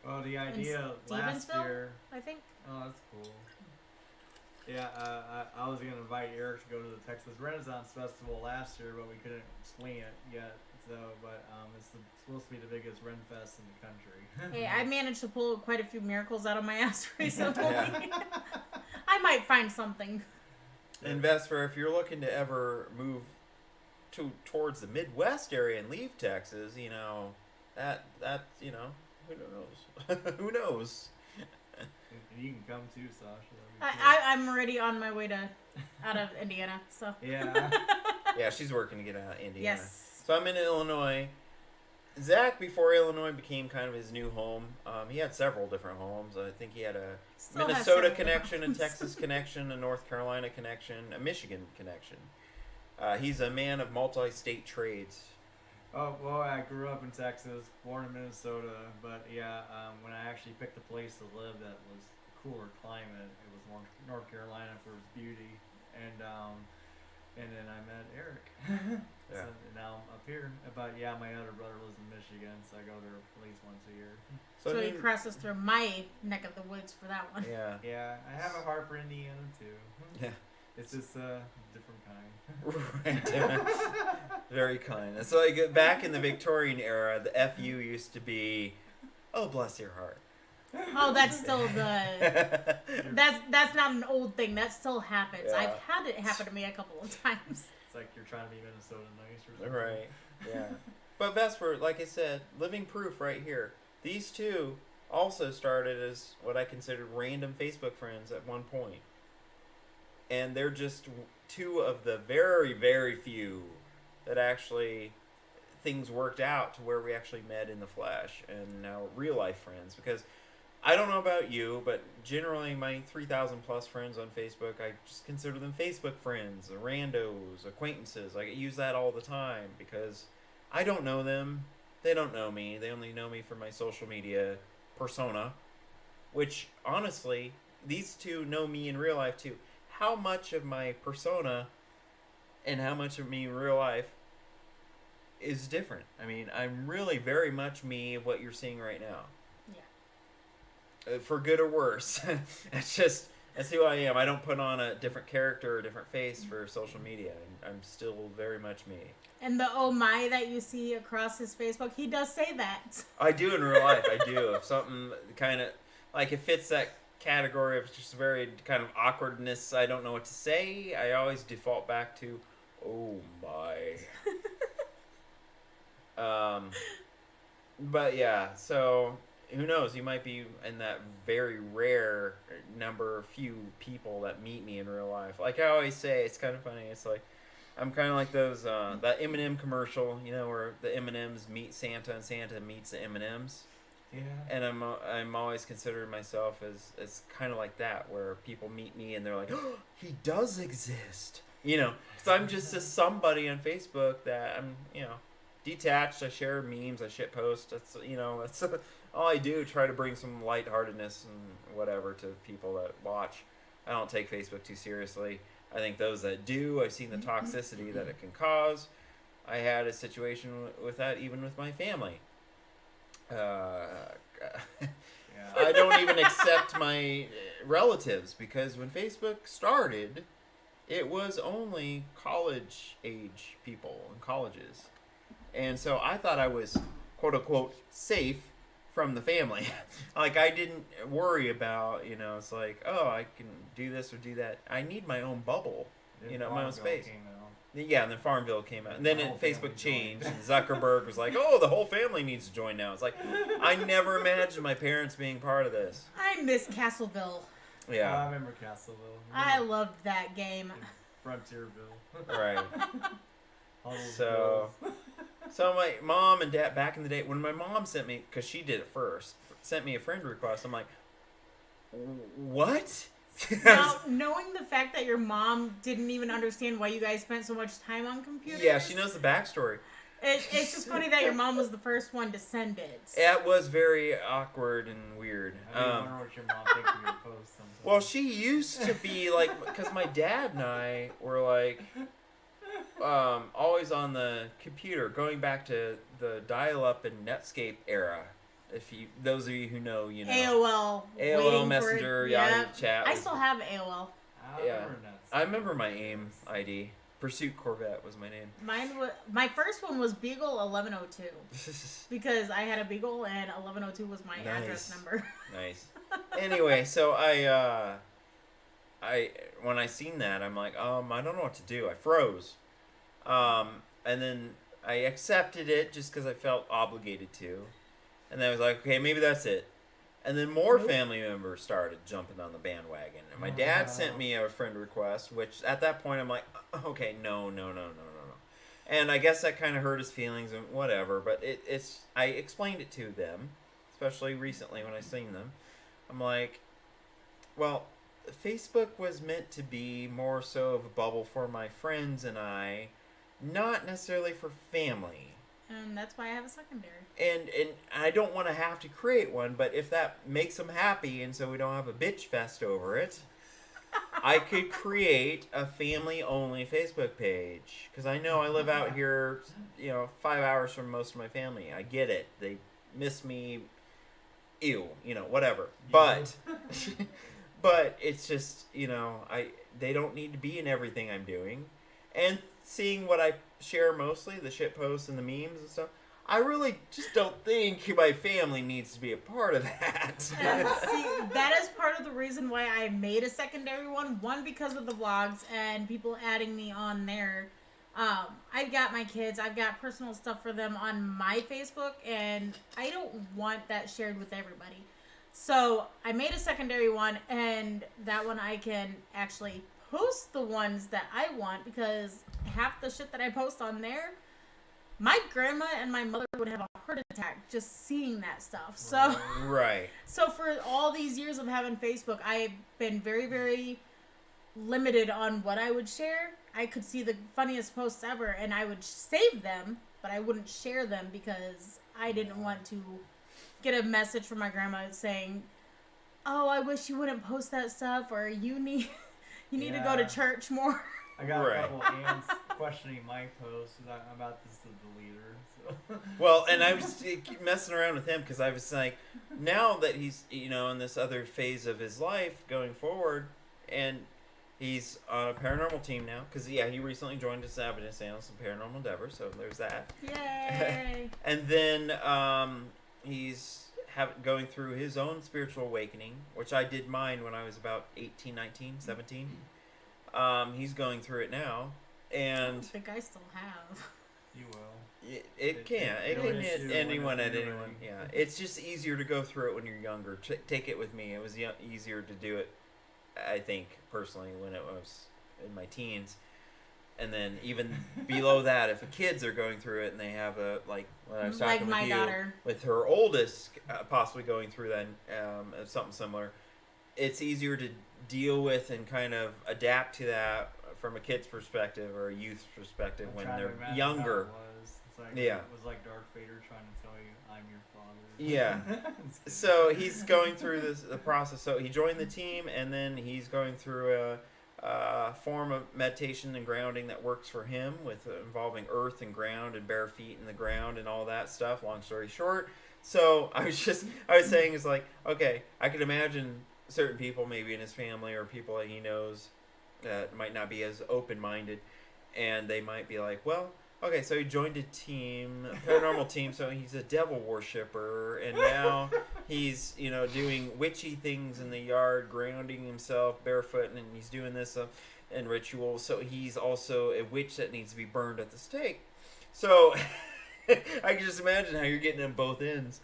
Well, the idea last Stevensville? year. I think. Oh, that's cool. Yeah, I was gonna invite Eric to go to the Texas Renaissance Festival last year, but we couldn't swing it yet. So, but it's supposed to be the biggest Ren Fest in the country. Hey, I managed to pull quite a few miracles out of my ass recently. Yeah. I might find something. And Vesper, if you're looking to ever move towards the Midwest area and leave Texas, that who knows? Who knows? And you can come too, Sasha. I'm already on my way out of Indiana, so. Yeah. Yeah, she's working to get out of Indiana. Yes. So I'm in Illinois. Zach, before Illinois became kind of his new home, he had several different homes. I think he had a Still has Minnesota several connection, a homes. Texas connection, a North Carolina connection, a Michigan connection. He's a man of multi-state trades. Oh, well, I grew up in Texas, born in Minnesota, but yeah, when I actually picked a place to live that was a cooler climate, it was North Carolina for its beauty, and then I met Eric. Yeah. So now I'm up here, but yeah, my other brother lives in Michigan, so I go there at least once a year. So he crosses through my neck of the woods for that one. Yeah. Yeah, I have a heart for Indiana too. Yeah. It's just a different kind. Right. Different. Very kind. It's like back in the Victorian era, the FU used to be, "Oh, bless your heart." Oh, that's still the. That's not an old thing. That still happens. Yeah. I've had it happen to me a couple of times. It's like you're trying to be Minnesota nice or something. Right. Yeah. But Vesper, like I said, living proof right here. These two also started as what I considered random Facebook friends at one point. And they're just two of the very, very few that actually things worked out to where we actually met in the flesh and now real life friends. Because I don't know about you, but generally my 3,000 plus friends on Facebook, I just consider them Facebook friends, randos, acquaintances. I use that all the time because I don't know them. They don't know me. They only know me from my social media persona, which honestly, these two know me in real life too. How much of my persona and how much of me in real life is different? I mean, I'm really very much me of what you're seeing right now. For good or worse. That's who I am. I don't put on a different character or a different face for social media. I'm still very much me. And the oh my that you see across his Facebook, he does say that. I do in real life. I do. If something kind of, like it fits that category of just very kind of awkwardness, I don't know what to say, I always default back to, oh my. But yeah, so who knows? You might be in that very rare few people that meet me in real life. Like I always say, it's kind of funny. It's like I'm kind of like those that M&M commercial, where the M&Ms meet Santa and Santa meets the M&Ms. Yeah. And I'm always considering myself as kind of like that, where people meet me and they're like, oh, he does exist. Because I'm just somebody on Facebook that I'm, detached. I share memes. I shit post. That's that's all I do. Try to bring some lightheartedness and whatever to people that watch. I don't take Facebook too seriously. I think those that do, I've seen the toxicity that it can cause. I had a situation with that even with my family. I don't even accept my relatives because when Facebook started, it was only college age people in colleges. And so I thought I was, quote unquote, safe from the family. Like, I didn't worry about, it's like, oh, I can do this or do that. I need my own bubble, my own space. Yeah, and then Farmville came out. And then Facebook changed, and Zuckerberg was like, oh, the whole family needs to join now. It's like, I never imagined my parents being part of this. I miss Castleville. Yeah. I remember Castleville. I loved that game. Frontierville. Right. All those So, girls. so my mom and dad, back in the day, when my mom sent me, because she did it first, sent me a friend request, I'm like, what? Now, knowing the fact that your mom didn't even understand why you guys spent so much time on computers. Yeah, she knows the backstory. It's just funny that your mom was the first one to send it. It was very awkward and weird. I wonder what your mom thinks of your posts sometimes. Well, she used to be like, because my dad and I were like, always on the computer, going back to the dial-up and Netscape era. If those of you who know, AOL. AOL Messenger, Yahoo Chat. I still have AOL. Yeah. I remember my AIM ID. Pursuit Corvette was my name. My first one was Beagle 1102 because I had a Beagle and 1102 was my address number. Nice. Anyway, so I when I seen that, I'm like, I don't know what to do. I froze. And then I accepted it just because I felt obligated to. And then I was like, okay, maybe that's it. And then more family members started jumping on the bandwagon. And my dad sent me a friend request, which at that point I'm like, okay, no. And I guess that kind of hurt his feelings and whatever. But I explained it to them, especially recently when I seen them. I'm like, well, Facebook was meant to be more so of a bubble for my friends and I, not necessarily for family. And that's why I have a secondary. And I don't want to have to create one, but if that makes them happy and so we don't have a bitch fest over it, I could create a family-only Facebook page. Because I know I live out here, 5 hours from most of my family. I get it. They miss me. Ew. Whatever. But but it's just, they don't need to be in everything I'm doing. And seeing what I share mostly, the shit posts and the memes and stuff, I really just don't think my family needs to be a part of that. See, that is part of the reason why I made a secondary one. One, because of the vlogs and people adding me on there. I've got my kids. I've got personal stuff for them on my Facebook, and I don't want that shared with everybody. So I made a secondary one, and that one I can actually post the ones that I want, because half the shit that I post on there, my grandma and my mother would have a heart attack just seeing that stuff. So right. So for all these years of having Facebook, I've been very, very limited on what I would share. I could see the funniest posts ever and I would save them, but I wouldn't share them because I didn't want to get a message from my grandma saying, oh, I wish you wouldn't post that stuff, or you need to go to church more. I got a couple aunts questioning my post about this to the leader. So. Well, and I was messing around with him because I was like, now that he's in this other phase of his life going forward, and he's on a paranormal team now because he recently joined us at Evidence Analyst and Paranormal Endeavor, so there's that. Yay! And then he's going through his own spiritual awakening, which I did mine when I was about 18, 19, 17. He's going through it now, and I don't think I still have. You will. It can hit anyone at anyone. Yeah, it's just easier to go through it when you're younger. Take it with me. It was easier to do it, I think, personally, when it was in my teens. And then even below that, if the kids are going through it and they have when I was talking with you, daughter. with her oldest possibly going through that, something similar, it's easier to deal with and kind of adapt to that from a kid's perspective or a youth's perspective when they're younger. It's like Yeah. it was like Darth Vader trying to tell you, "I'm your father." Yeah. So he's going through the process. So he joined the team, and then he's going through a form of meditation and grounding that works for him, with involving earth and ground and bare feet in the ground and all that stuff. Long story short, so I was saying is like, okay, I could imagine certain people maybe in his family or people that he knows that might not be as open-minded, and they might be like, well, okay, so he joined a team, a paranormal team, so he's a devil worshiper, and now he's, doing witchy things in the yard, grounding himself barefoot, and he's doing this in rituals, so he's also a witch that needs to be burned at the stake. So I can just imagine how you're getting on both ends.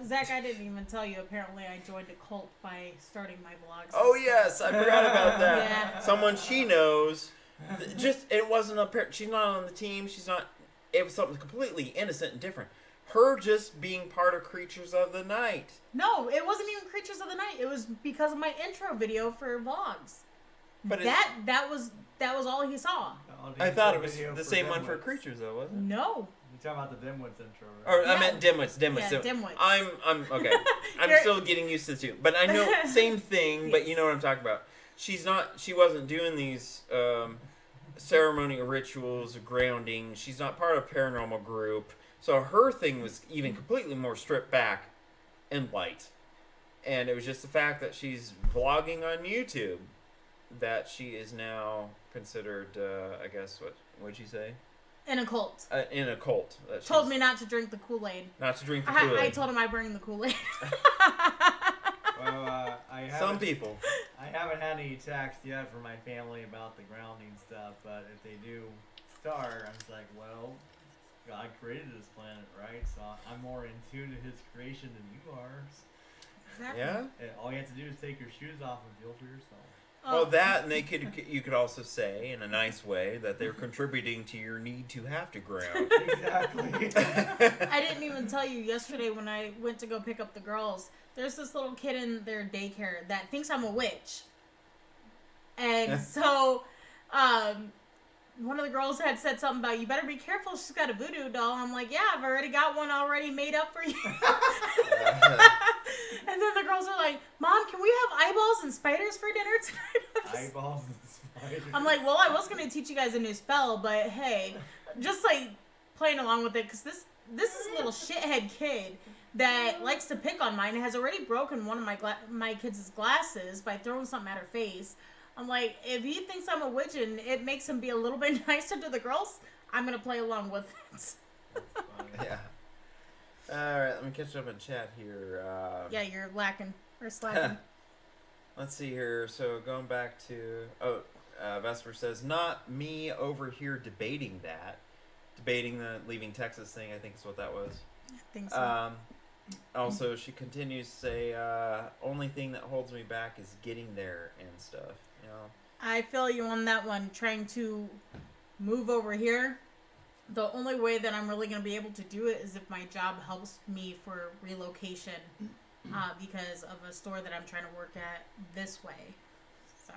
Zach, I didn't even tell you. Apparently, I joined a cult by starting my vlogs. Oh, yes, I forgot about that. Yeah. Someone she knows, it wasn't she's not on the team, it was something completely innocent and different. Her just being part of Creatures of the Night. No, it wasn't even Creatures of the Night. It was because of my intro video for vlogs. But that was all he saw. I thought it was the same one for Creatures, though, wasn't it? No. You're talking about the Dimwits intro, right? Or I meant Dimwits. Yeah, So Dimwits. I'm okay. I'm still getting used to the two, but I know same thing. But you know what I'm talking about. She wasn't doing these ceremonial rituals, grounding. She's not part of a paranormal group, so her thing was even completely more stripped back and light. And it was just the fact that she's vlogging on YouTube that she is now considered. I guess what'd you say? In a cult. In a cult. Told me not to drink the Kool-Aid. Not to drink the Kool-Aid. I told him I bring the Kool-Aid. Well, Some people. I haven't had any texts yet from my family about the grounding stuff, but if they do start, I'm just like, well, God created this planet, right? So I'm more in tune to His creation than you are. Exactly. Yeah. And all you have to do is take your shoes off and feel for yourself. Well, that, and you could also say in a nice way that they're contributing to your need to have to ground. Exactly. I didn't even tell you yesterday when I went to go pick up the girls. There's this little kid in their daycare that thinks I'm a witch, and so one of the girls had said something about, you better be careful, she's got a voodoo doll. I'm like, yeah, I've already got one already made up for you. And then the girls are like, Mom, can we have eyeballs and spiders for dinner tonight? Eyeballs and spiders. I'm like, well, I was going to teach you guys a new spell, but hey, just like playing along with it, because this is a little shithead kid that likes to pick on mine and has already broken one of my kids' glasses by throwing something at her face. I'm like, if he thinks I'm a witch and it makes him be a little bit nicer to the girls, I'm going to play along with it. Yeah. Alright, let me catch up in chat here. Yeah, you're lacking. Or slacking. Let's see here. So going back to... Vesper says, not me over here debating that. Debating the leaving Texas thing, I think is what that was. I think so. Also, she continues to say, only thing that holds me back is getting there and stuff. You know? I feel you on that one. Trying to move over here. The only way that I'm really going to be able to do it is if my job helps me for relocation because of a store that I'm trying to work at this way. So.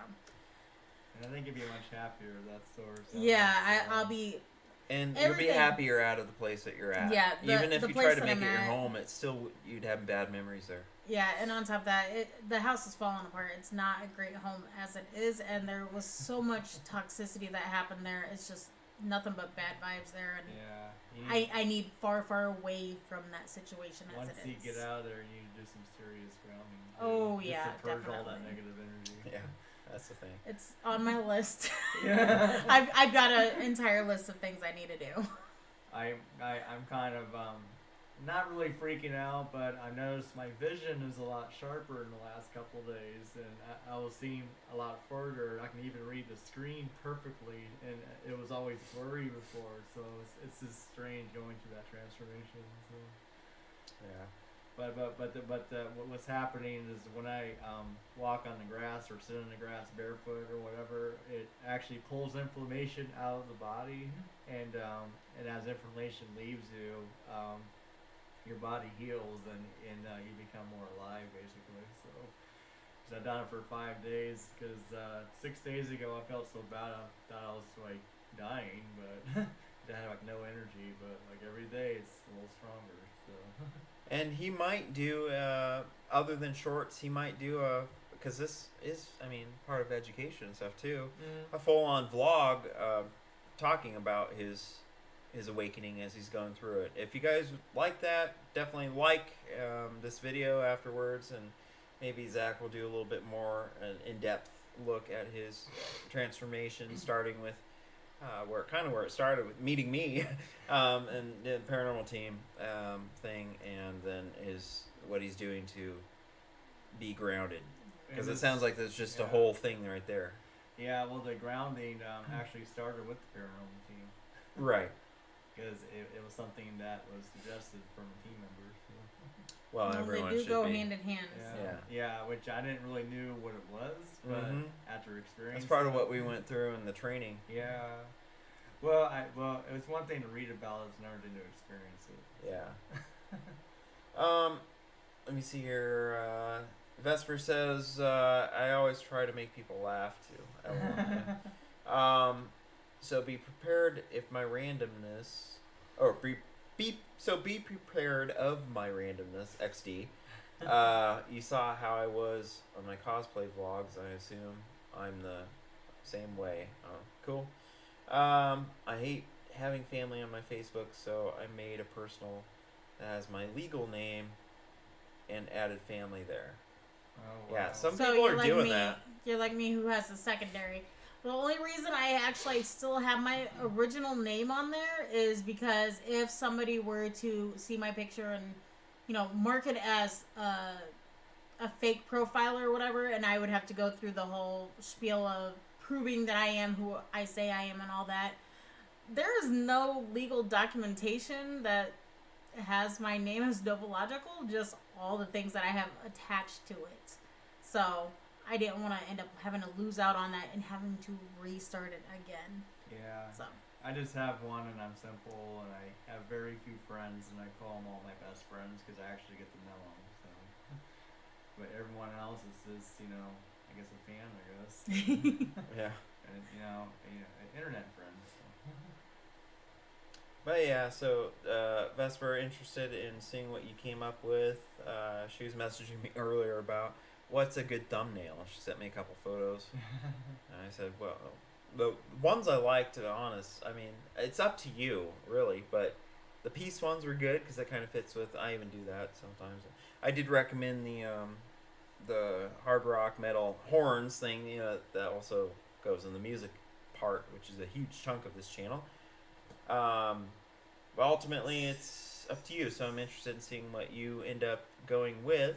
And I think you'd be much happier with that store. So Yeah, I'll be... And Everything. you'll be happier out of the place that you're at. Yeah, even if the you place try to that make I'm it your at- home, it's still you'd have bad memories there. Yeah, and on top of that, the house is falling apart. It's not a great home as it is, and there was so much toxicity that happened there. It's just nothing but bad vibes there, and yeah. I need far, far away from that situation as Once it you is. get out of there, you need to do some serious grounding. Oh, just yeah, to purge all that definitely. negative energy. Yeah, that's the thing. It's on my list. Yeah. I've got an entire list of things I need to do. I'm kind of not really freaking out, but I noticed my vision is a lot sharper in the last couple days, and I was seeing a lot further. I can even read the screen perfectly, and it was always blurry before, so it's just strange going through that transformation. So. Yeah. What's happening is when I walk on the grass or sit in the grass barefoot or whatever, it actually pulls inflammation out of the body, and as inflammation leaves you, your body heals and you become more alive, basically. So I've done it for 5 days because 6 days ago I felt so bad I thought I was like dying, but to have like no energy, but like every day it's a little stronger. So. And he might do, other than shorts, he might do because this is, I mean, part of education and stuff too, a full-on vlog talking about his awakening as he's going through it. If you guys like that, definitely like this video afterwards, and maybe Zach will do a little bit more an in-depth look at his transformation, starting with where it started with meeting me and the paranormal team thing, and then what he's doing to be grounded, because it sounds like there's just a whole thing right there. Yeah, well, the grounding actually started with the paranormal team, Right. because it was something that was suggested from team members. So. Well, Well, everyone they do should go be. hand in hand. Yeah, which I didn't really knew what it was, but after experience, That's part of what we went through in the training. Yeah. Well, it was one thing to read about, it's another thing to experience it. Yeah. Let me see here. Vesper says, I always try to make people laugh too. So be prepared if my randomness, or be prepared of my randomness, XD. You saw how I was on my cosplay vlogs. I assume I'm the same way. Oh, cool. I hate having family on my Facebook, so I made a personal that has my legal name and added family there. Oh, wow. Yeah, some So people you're are like doing me. that. You're like me, who has a secondary. The only reason I actually still have my original name on there is because if somebody were to see my picture and, mark it as a fake profile or whatever, and I would have to go through the whole spiel of proving that I am who I say I am and all that. There is no legal documentation that has my name as Novological, just all the things that I have attached to it. So I didn't want to end up having to lose out on that and having to restart it again. Yeah. So I just have one, and I'm simple, and I have very few friends, and I call them all my best friends because I actually get to know them. So, but everyone else is just, I guess a fan, I guess. Yeah. And internet friends. So. But yeah, so Vesper, interested in seeing what you came up with. She was messaging me earlier about what's a good thumbnail. She sent me a couple photos. And I said, well, the ones I liked, to be honest, I mean, it's up to you, really. But the peace ones were good because that kind of fits with, I even do that sometimes. I did recommend the hard rock metal horns thing, that also goes in the music part, which is a huge chunk of this channel. But ultimately, it's up to you. So I'm interested in seeing what you end up going with.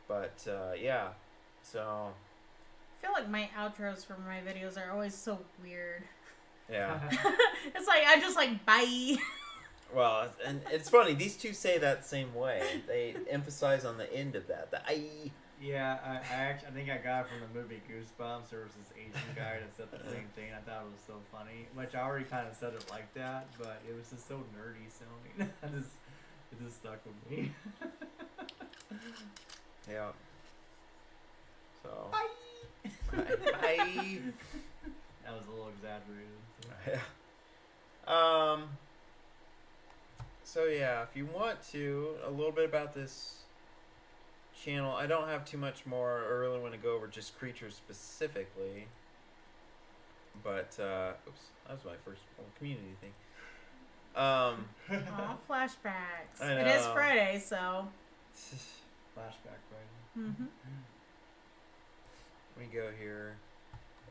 But yeah, so I feel like my outros for my videos are always so weird. yeah. It's like I'm just like bye. Well, and it's funny. These two say that same way. They emphasize on the end of that. The I. Yeah, I think I got it from the movie Goosebumps. There was this Asian guy that said the same thing. I thought it was so funny, which I already kind of said it like that, but it was just so nerdy sounding. It just stuck with me. Yeah. So. Bye. Bye. That was a little exaggerated. Yeah. So yeah, if you want to, a little bit about this channel. I don't have too much more. I really want to go over just creatures specifically. But oops, that was my first community thing. Aw, flashbacks. I It is know. Friday, so. Flashback, right? Mm-hmm. Let me go here.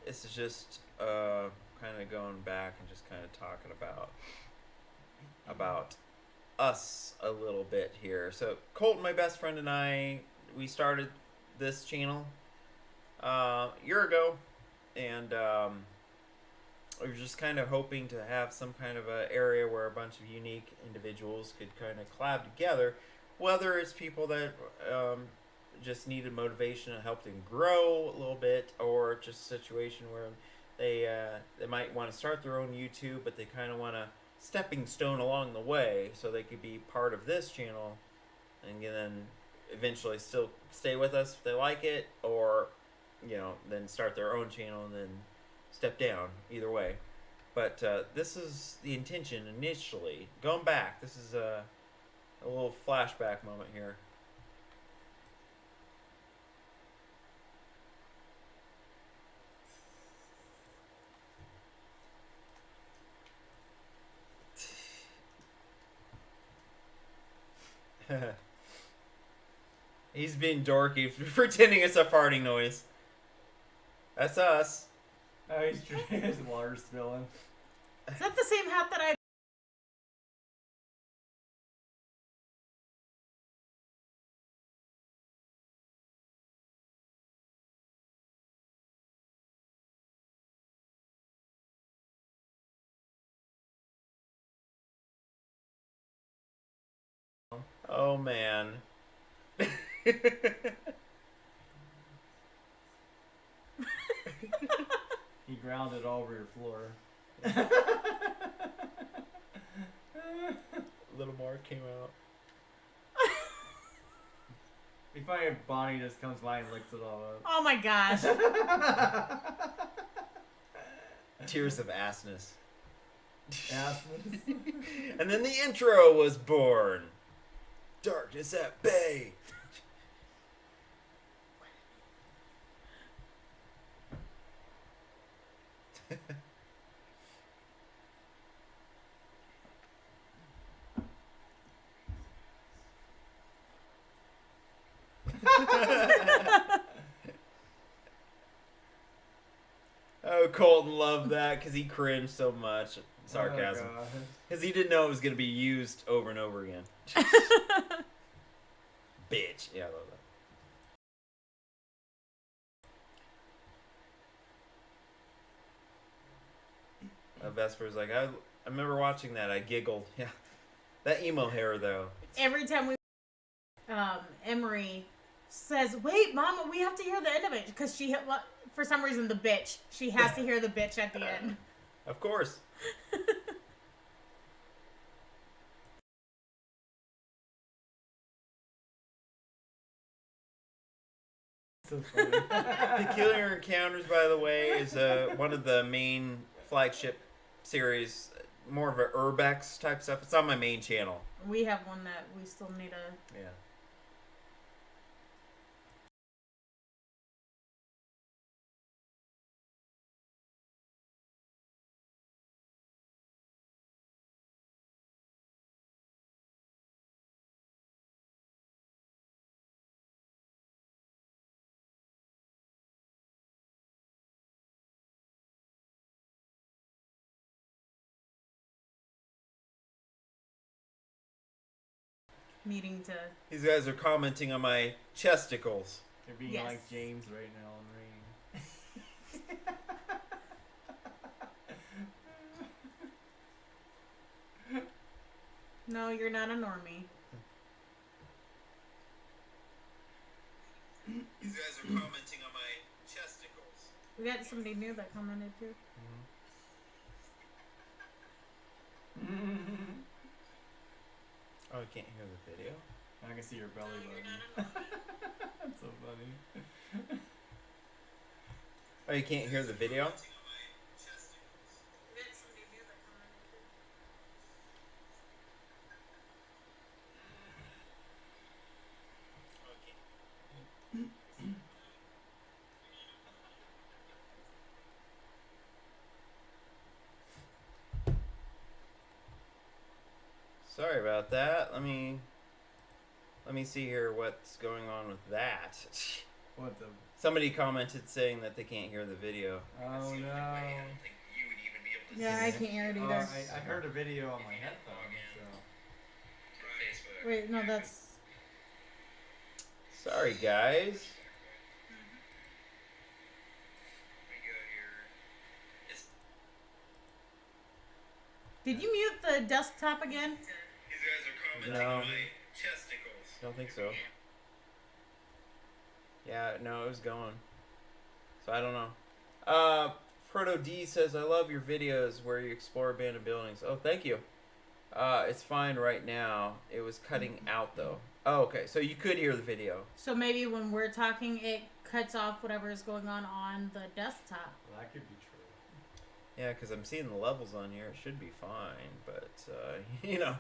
This is just kind of going back and just kind of talking about us a little bit here. So Colton, my best friend, and I, we started this channel a year ago, and we were just kind of hoping to have some kind of a area where a bunch of unique individuals could kind of collab together, whether it's people that just needed motivation to help them grow a little bit, or just a situation where they might want to start their own YouTube, but they kind of want a stepping stone along the way so they could be part of this channel and then eventually still stay with us if they like it, or then start their own channel and then step down. Either way, But this is the intention initially. Going back, this is a little flashback moment here. He's being dorky, pretending it's a farting noise. That's us. Oh, he's drinking his water spilling. Is that the same hat that I? Oh man. He ground it all over your floor. A little more came out. It'd be funny if Bonnie just comes by and licks it all up. Oh my gosh. Tears of assness. Assness. And then the intro was born. Darkness at bay. Oh, Colton loved that because he cringed so much. Sarcasm. Oh, Because he didn't know it was going to be used over and over again. Bitch. Yeah, I love that. Vesper's like, I remember watching that. I giggled. Yeah. That emo hair, though. Every time we, Emery says, "Wait, Mama, we have to hear the end of it," because she hit, for some reason, the bitch. She has to hear the bitch at the end. Of course. So funny. Peculiar Encounters, by the way, is one of the main flagship series. More of a urbex type stuff. It's on my main channel. We have one that we still need to. Yeah. Meeting to. These guys are commenting on my chesticles. They're being Yes. like James right now in Rain. No, you're not a normie. These guys are commenting on my chesticles. We got somebody new that commented too. Oh, you can't hear the video? I can see your belly button. That's so funny. Oh, you can't hear the video? Sorry about that. Let me see here what's going on with that. What the? Somebody commented saying that they can't hear the video. Oh no. Yeah, I can't hear it Oh, either. I heard a video on my headphones. So. Wait, no, that's. Sorry, guys. Did you mute the desktop again? No. Don't think so. Yeah, no, it was going. So I don't know. Proto D says, I love your videos where you explore abandoned buildings. Oh, thank you. It's fine right now. It was cutting out though. Oh, okay. So you could hear the video. So maybe when we're talking, it cuts off whatever is going on the desktop. Well, that could be true. Yeah, because I'm seeing the levels on here. It should be fine, but you know,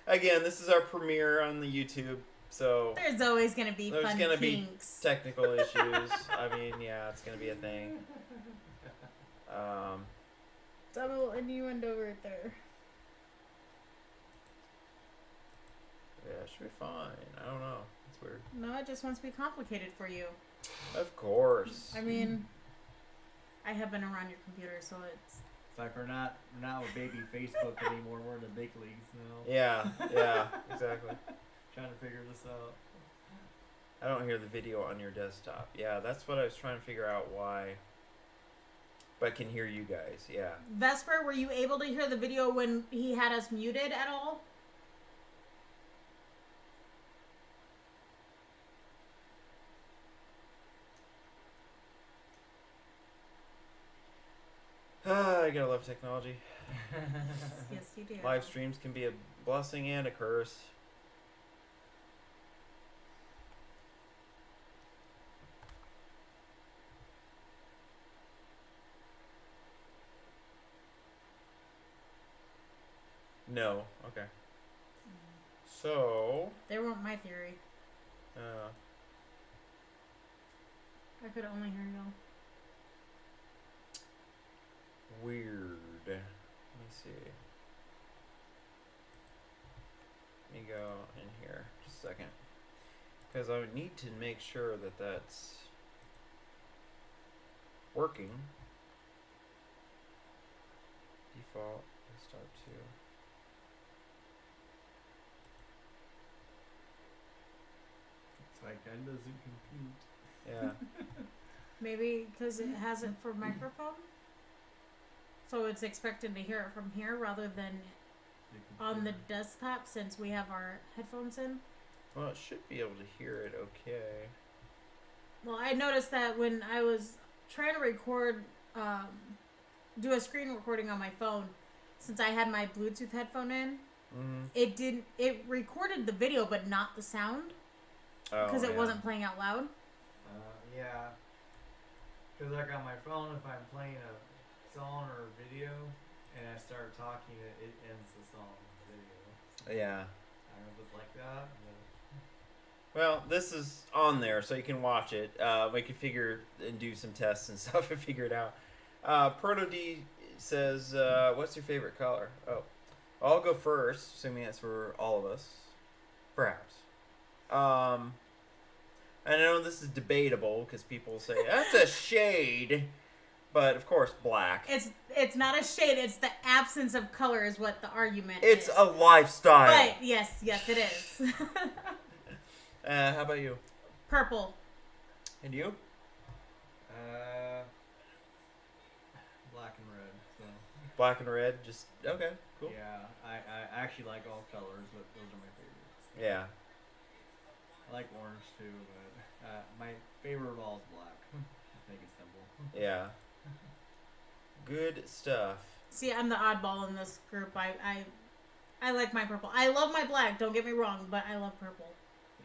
again, this is our premiere on the YouTube, so There's always gonna be there's fun gonna be kinks. technical issues. I mean, yeah, it's gonna be a thing. Double innuendo right there. Yeah, it should be fine. I don't know. It's weird. No, it just wants to be complicated for you. Of course. I mean, I have been around your computer, so it's. It's like we're not with baby Facebook anymore. We're in the big leagues now. Yeah, yeah, exactly. Trying to figure this out. I don't hear the video on your desktop. Yeah, that's what I was trying to figure out why. But I can hear you guys, yeah. Vesper, were you able to hear the video when he had us muted at all? I gotta love technology. Yes, you do. Live streams can be a blessing and a curse. No. Okay. So, They weren't my theory. uh, I could only hear you. weird. Let me see. Let me go in here just a second. Because I would need to make sure that that's working. Default desktop 2. It's like that doesn't compute. Yeah. Maybe because it has it for microphone? So it's expected to hear it from here rather than on the desktop since we have our headphones in? Well, it should be able to hear it okay. Well, I noticed that when I was trying to record, do a screen recording on my phone, since I had my Bluetooth headphone in, Mm-hmm. it recorded the video but not the sound because it wasn't playing out loud. Yeah. Because like on my phone, if I'm playing a song or a video and I start talking, it ends the song or video. Yeah. I don't know if it's like that. But Well, this is on there, so you can watch it. We can figure and do some tests and stuff and figure it out. Proto D says, "What's your favorite color?" Oh, I'll go first, assuming that's for all of us, perhaps. I know this is debatable because people say that's a shade, but of course, black. It's not a shade. It's the absence of color is what the argument It's is. a lifestyle. But yes, it is. How about you? Purple. And you? black and red. So Black and red. Just okay. Cool. yeah, I actually like all colors, but those are my favorites. Yeah. I like orange too, but my favorite of all is black. Just make it simple. Yeah. Good stuff. See, I'm the oddball in this group. I like my purple. I love my black. Don't get me wrong, but I love purple.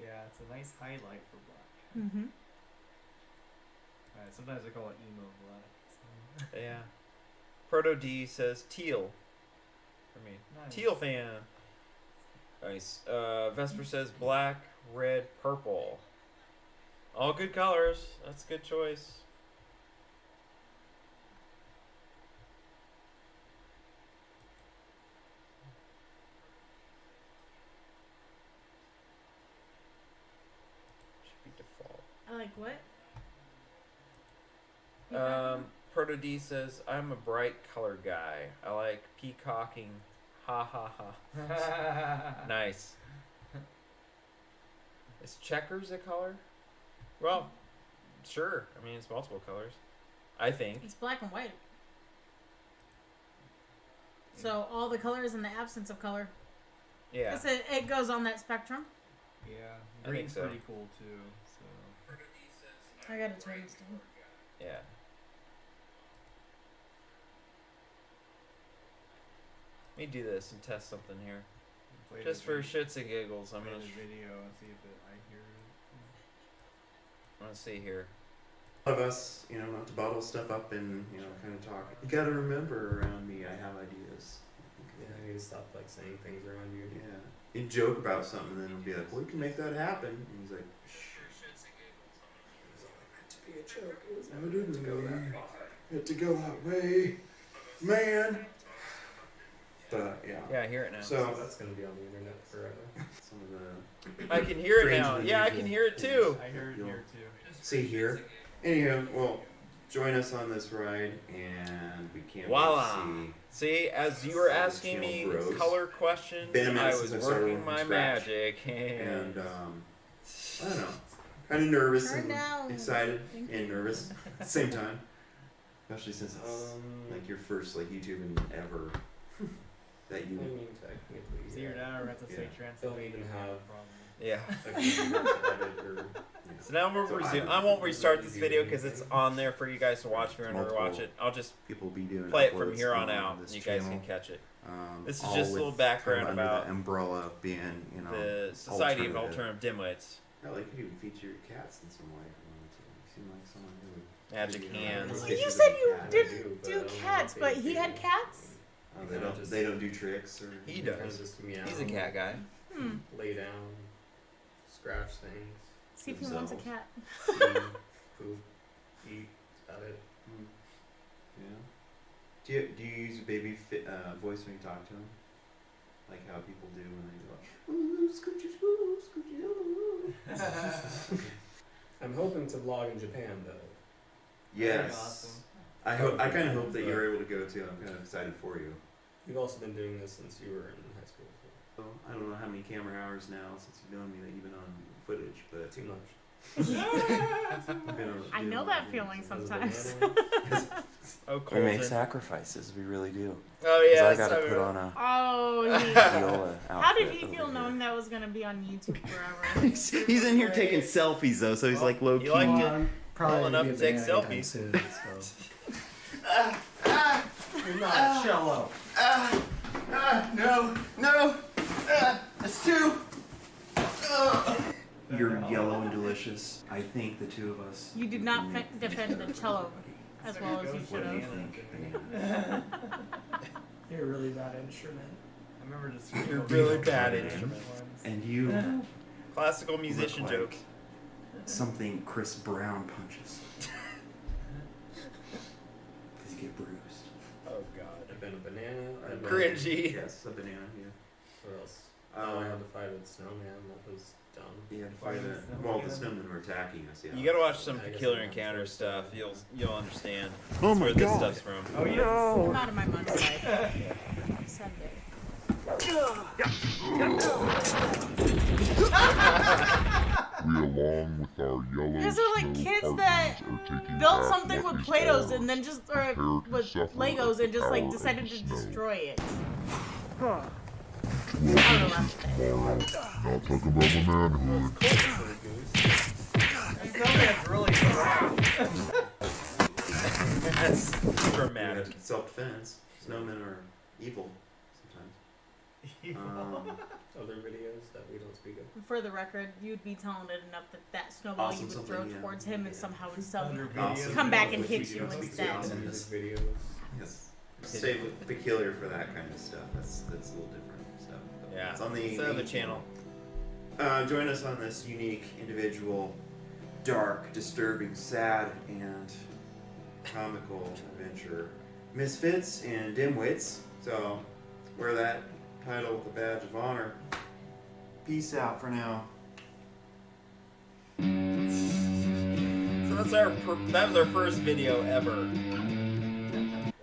Yeah, it's a nice highlight for black. Mm-hmm. Sometimes I call it emo black. So. Yeah. Proto D says teal. For me. Nice. Teal fan. Nice. Vesper says black, red, purple. All good colors. That's a good choice. Should be default. I like what? Proto D says, I'm a bright color guy. I like peacocking. Ha ha ha. Nice. Is checkers a color? Well, sure. I mean, it's multiple colors. I think. It's black and white. So all the colors and the absence of color. Yeah. It goes on that spectrum. Yeah, I think green's so. pretty cool too. So I gotta turn this down. Yeah. Let me do this and test something here. play Just the for video, shits and giggles. I'm play gonna the video and see if I hear it. let's see here. of us, not to bottle stuff up and kind of talk. You gotta remember, around me, I have ideas. Yeah, I need to stop like saying things around you. Yeah. You joke about something, and then it'll be like, "Well, you can make that happen." And he's like, It was only meant to be a joke. It was "I never didn't meant to go that far. Had to go that way, man." But yeah. Yeah, I hear it now. So That's gonna be on the internet forever. some of the I can hear it Strange now. and Yeah, I unusual can hear it too. things I hear it you'll here too. see here. Anyhow, well, join us on this ride, and we can't Voila. wait to see. See, as you were Solid asking me Channel Bros. color questions, Been a minute I since was I've started working working my from scratch. magic. And I don't know, kind of nervous Turn and down. excited Thank and you. nervous at the same time, especially since it's like your first like YouTubing ever that I you. mean, technically, See, you're yeah. now we're at the Yeah. state translate. Don't even have Yeah. a computer to edit or So now we'll So resume. I- I won't restart this video because it's on there for you guys to watch if you want to Multiple watch it. I'll just People will be doing play it from uploads here on out. this You guys channel. can catch it. This is All just a little with background kind of under about the umbrella of being, The Society of alternative. Alternative Dimwits. I like you could feature your cats in some way. If you wanted to. You seem like someone who would. Magic maybe, hands. Well, pictures you of said a you cat. didn't but do I don't know cats, if but they he had do. cats? Oh, Kinda just- they don't do tricks or. He kinda does. just meow, He's a cat guy. Hmm. lay down, scratch things, See if he wants a cat. pee, poop, eat. That's about it. Hmm. Yeah. Do you use a baby voice when you talk to him? Like how people do when they go, "Ooh, scooches, ooh, scooches, ooh." I'm hoping to vlog in Japan though. Yes. Awesome. I kind of hope that you're able to go too. I'm kind of excited for you. You've also been doing this since you were in high school. So I don't know how many camera hours now since you've known me that you've been on footage, but Too much. you've been on, I know that feeling sometimes. Oh, We Colton. make sacrifices, we really do. Oh 'Cause yeah. I gotta put on a Oh, viola outfit. how did he over feel here. knowing that was gonna be on YouTube forever? he's in here taking selfies though, so he's Well, like low you key. like it? I'm probably Well gonna enough be to a take banana anytime selfies. soon, so. You're not a cello. No, it's two. You're yellow and delicious. I think the two of us. You did not defend the cello as well as you should have. Banana. You're a really bad instrument. I remember just You're really really bad bad. instrument. And you Classical musician look joke. like something Chris Brown punches. Because you get bruised. Oh god. I've been a banana. I've been Cringy. Yes, a banana. Yeah. What else? I had to fight a snowman. That was dumb. Yeah, to Why fight the it. snowman? Well, the snowmen were attacking us. Yeah. You gotta watch some Yeah, I guess Peculiar I'm Encounter not stuff. sure. You'll understand. Oh That's my where this God. stuff's from. Oh yeah. I'm out of my Monday life. Sunday. We, along with our yellow These are like snow kids partners, that are taking Built back something what with is Play-Dohs ours. and then just, or Prepare to with suffer Legos at the and just like power of decided the to snow. destroy it. 12 inches tomorrow. Now talk about my manhood. Snowman's really That's dramatic. Self-defense. Snowmen are evil sometimes. Other videos that we don't speak of. For the record, you'd be talented enough that that snowball Awesome, you would something, throw yeah. towards him and Yeah. somehow would Awesome. come back and Which hit we you don't speak instead. of. Music videos. Yes. Stay with Peculiar for that kind of stuff. That's a little different stuff. But Yeah. It's on the It's the other channel. Join us on this unique, individual, dark, disturbing, sad, and comical adventure. Misfits and Dimwits. So, wear that title with a badge of honor. Peace out for now. So that was our first video ever.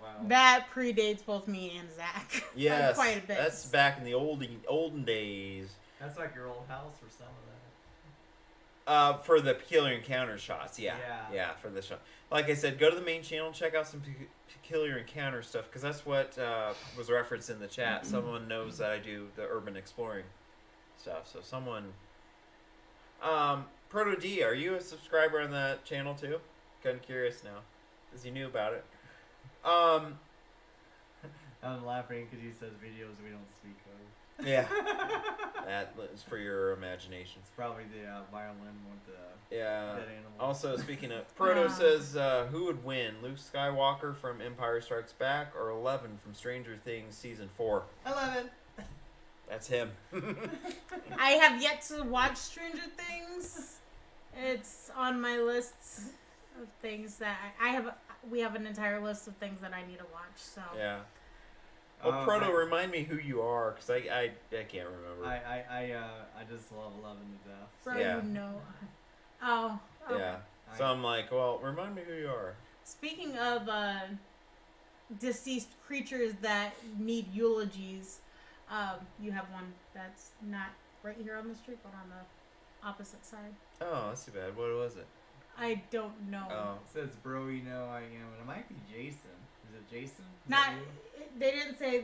Wow. That predates both me and Zach. by Yes. quite a bit. That's back in the olden days. That's like your old house or some of For the Peculiar Encounter shots, yeah. Yeah. Yeah, for the shot. Like I said, go to the main channel, check out some Peculiar Encounter stuff, because that's what was referenced in the chat. Someone knows that I do the urban exploring stuff, so someone... Proto D, are you a subscriber on that channel too? Kinda curious now, because you knew about it. that. I'm laughing because he says videos we don't speak of. Yeah. that is for your imagination. It's probably the violin with the Yeah. dead animal. Also, speaking of, Proto says, who would win, Luke Skywalker from Empire Strikes Back or 11 from Stranger Things Season 4? 11. That's him. I have yet to watch Stranger Things. It's on my list of things that I have. We have an entire list of things that I need to watch. So Yeah. Well, Proto, remind me who you are, because I can't remember. I just love 11 to death. bro, Yeah. you know. Oh. Okay. Yeah. So I'm like, well, remind me who you are. Speaking of deceased creatures that need eulogies, you have one that's not right here on the street, but on the opposite side. Oh, that's too bad. What was it? I don't know. Oh. It says, bro, you know I am. And it might be Jason. Is it Jason? Is Not. that you? They didn't say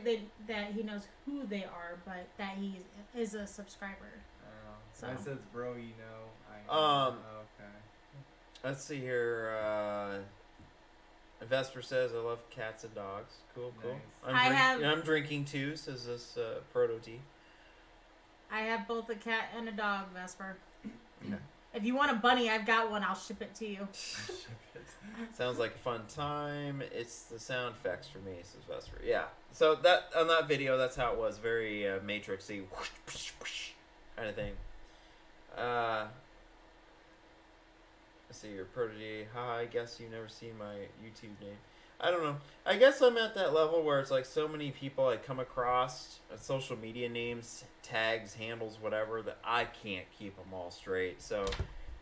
that he knows who they are, but that he is a subscriber. Oh. So. It says, bro, you know I am. Okay. Let's see here. Vesper says, I love cats and dogs. Cool, cool. Nice. I'm drinking too, says this Proto T. I have both a cat and a dog, Vesper. Okay. If you want a bunny, I've got one. I'll ship it to you. Sounds like a fun time. It's the sound effects for me, says Vesper. Yeah. So that on that video, that's how it was. Very Matrixy kind of thing. Let's see your Prodigy. Hi, I guess you've never seen my YouTube name. I don't know. I guess I'm at that level where it's like so many people I come across social media names, tags, handles, whatever, that I can't keep them all straight. So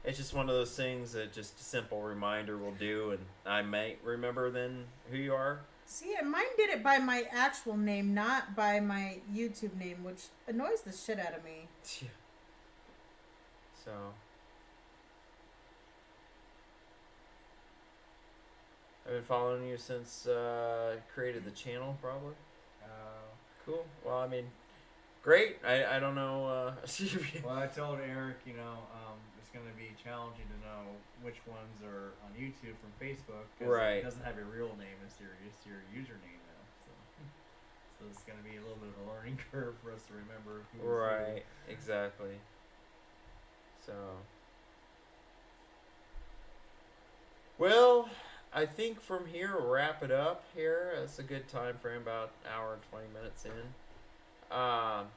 it's just one of those things that just a simple reminder will do, and I might remember then who you are. See, and mine did it by my actual name, not by my YouTube name, which annoys the shit out of me. So I've been following you since created the channel, probably. Cool. Well, I mean, great. I don't know. Well, I told Eric, you know, it's going to be challenging to know which ones are on YouTube from Facebook. 'Cause Right. It doesn't have your real name. It's your username now. So it's going to be a little bit of a learning curve for us to remember who's Right. Exactly. So. Well, I think from here we'll wrap it up here. It's a good time frame, about an hour and 20 minutes in. I'm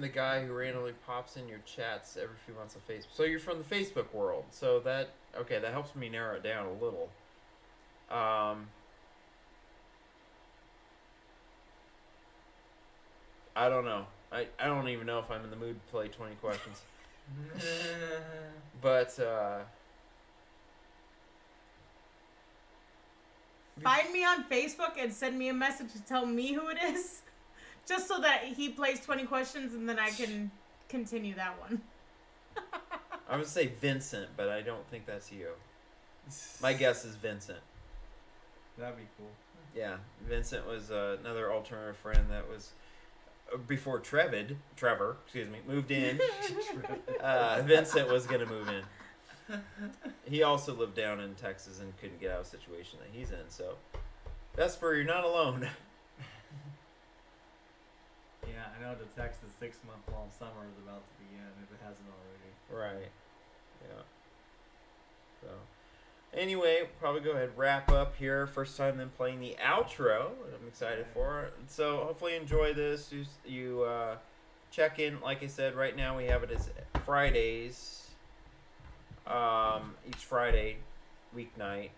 the guy who randomly pops in your chats every few months on Facebook. So you're from the Facebook world. So that helps me narrow it down a little. I don't know. I don't even know if I'm in the mood to play 20 questions. But Find me on Facebook and send me a message to tell me who it is. Just so that he plays 20 questions and then I can continue that one. I'm gonna say Vincent, but I don't think that's you. My guess is Vincent. That'd be cool. Yeah, Vincent was another alternative friend that was before Trevor, moved in. Vincent was gonna move in. He also lived down in Texas and couldn't get out of the situation that he's in. So, Vesper, you're not alone. Yeah, I know the Texas 6-month-long summer is about to begin if it hasn't already. Right. Yeah. So, anyway, probably go ahead and wrap up here. First time then playing the outro. I'm excited for it. So hopefully you enjoy this. You check in. Like I said, right now we have it as Fridays. Each Friday, weeknight,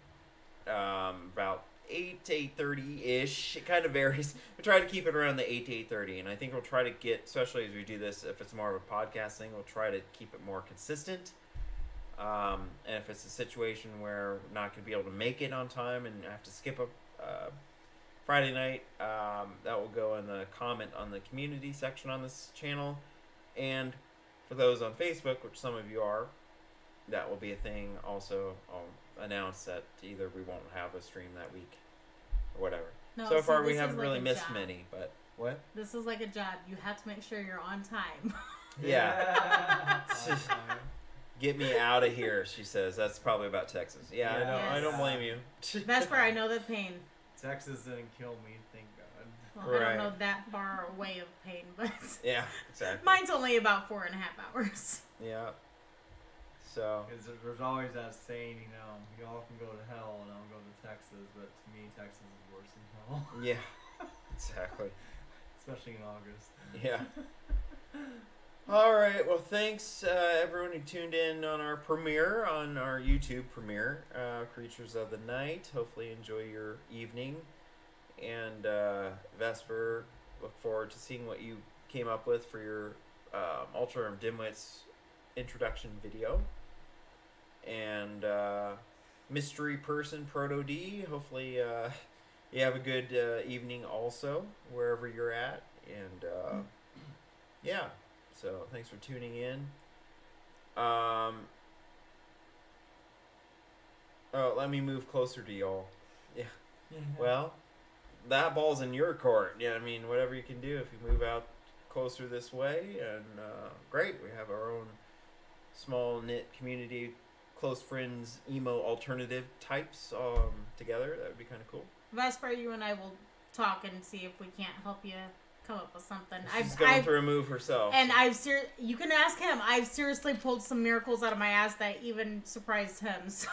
about 8 to 8:30-ish. It kind of varies. We try to keep it around the 8 to 8:30, and I think we'll try to get, especially as we do this, if it's more of a podcast thing, we'll try to keep it more consistent. And if it's a situation where we're not going to be able to make it on time and have to skip a Friday night, that will go in the comment on the community section on this channel. And for those on Facebook, which some of you are, that will be a thing also. I'll announce that either we won't have a stream that week or whatever. No, so see, far we this haven't is like really a missed job. many, but what? This is like a job. You have to make sure you're on time. Yeah. Awesome. Get me out of here, she says. That's probably about Texas. Yeah, I Yes. don't blame you. Vesper, I know the pain. Texas didn't kill me, thank God. Well, I Right. don't know that far away of pain, but Yeah, exactly. mine's only about 4.5 hours. Yeah. So. Because there's always that saying, you know, y'all can go to hell and I'll go to Texas, but to me, Texas is worse than hell, Yeah. Exactly. especially in August. Yeah. All right. Well, thanks everyone who tuned in on our premiere, on our YouTube premiere, Creatures of the Night. Hopefully, you enjoy your evening. And Vesper, look forward to seeing what you came up with for your Ultra Dimwits introduction video. And mystery person Proto D. Hopefully, you have a good evening also wherever you're at. And yeah. So thanks for tuning in. Oh, let me move closer to y'all. Yeah. Well, that ball's in your court. Yeah, I mean, whatever you can do if you move out closer this way, and great. We have our own small knit community, close friends, emo alternative types together. That would be kind of cool. Vesper, you and I will talk and see if we can't help you come up with something. She's going through a move herself. And you can ask him. I've seriously pulled some miracles out of my ass that even surprised him. So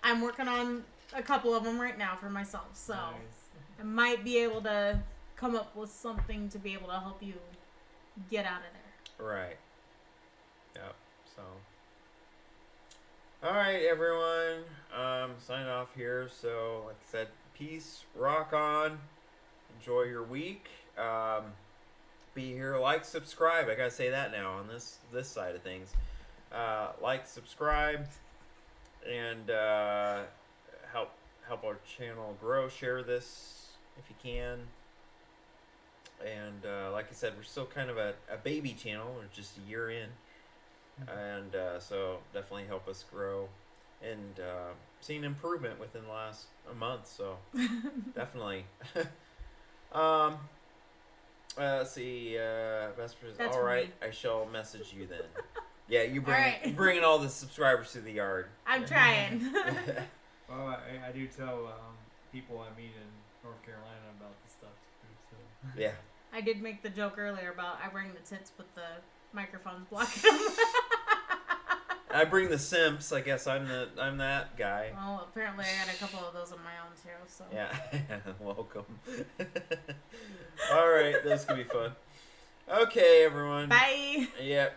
I'm working on a couple of them right now for myself. So Nice. I might be able to come up with something to be able to help you get out of there. Right. Yep. So. All right, everyone. Sign off here. So, like I said, peace. Rock on. Enjoy your week. Be here. Like, subscribe. I gotta say that now on this side of things. Like, subscribe, and help our channel grow. Share this if you can. And like I said, we're still kind of a baby channel. We're just a year in. And so definitely help us grow, and seen improvement within the last a month. So definitely. Let's see. Vesper's That's all right. me. I shall message you then. Yeah, you right. bringing all the subscribers to the yard. I'm trying. Well, I do tell people I meet in North Carolina about this stuff too. So. Yeah. I did make the joke earlier about I bring the tits, but the microphone's blocking them. I bring the simps. I guess I'm that guy. Well, apparently I got a couple of those of my own too. So Yeah. Welcome. All right, this could be fun. Okay, everyone. bye. Yeah.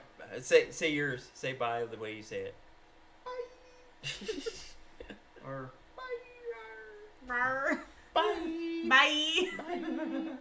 Say yours. Say bye the way you say it. Or Rawr. Bye. Bye. Bye.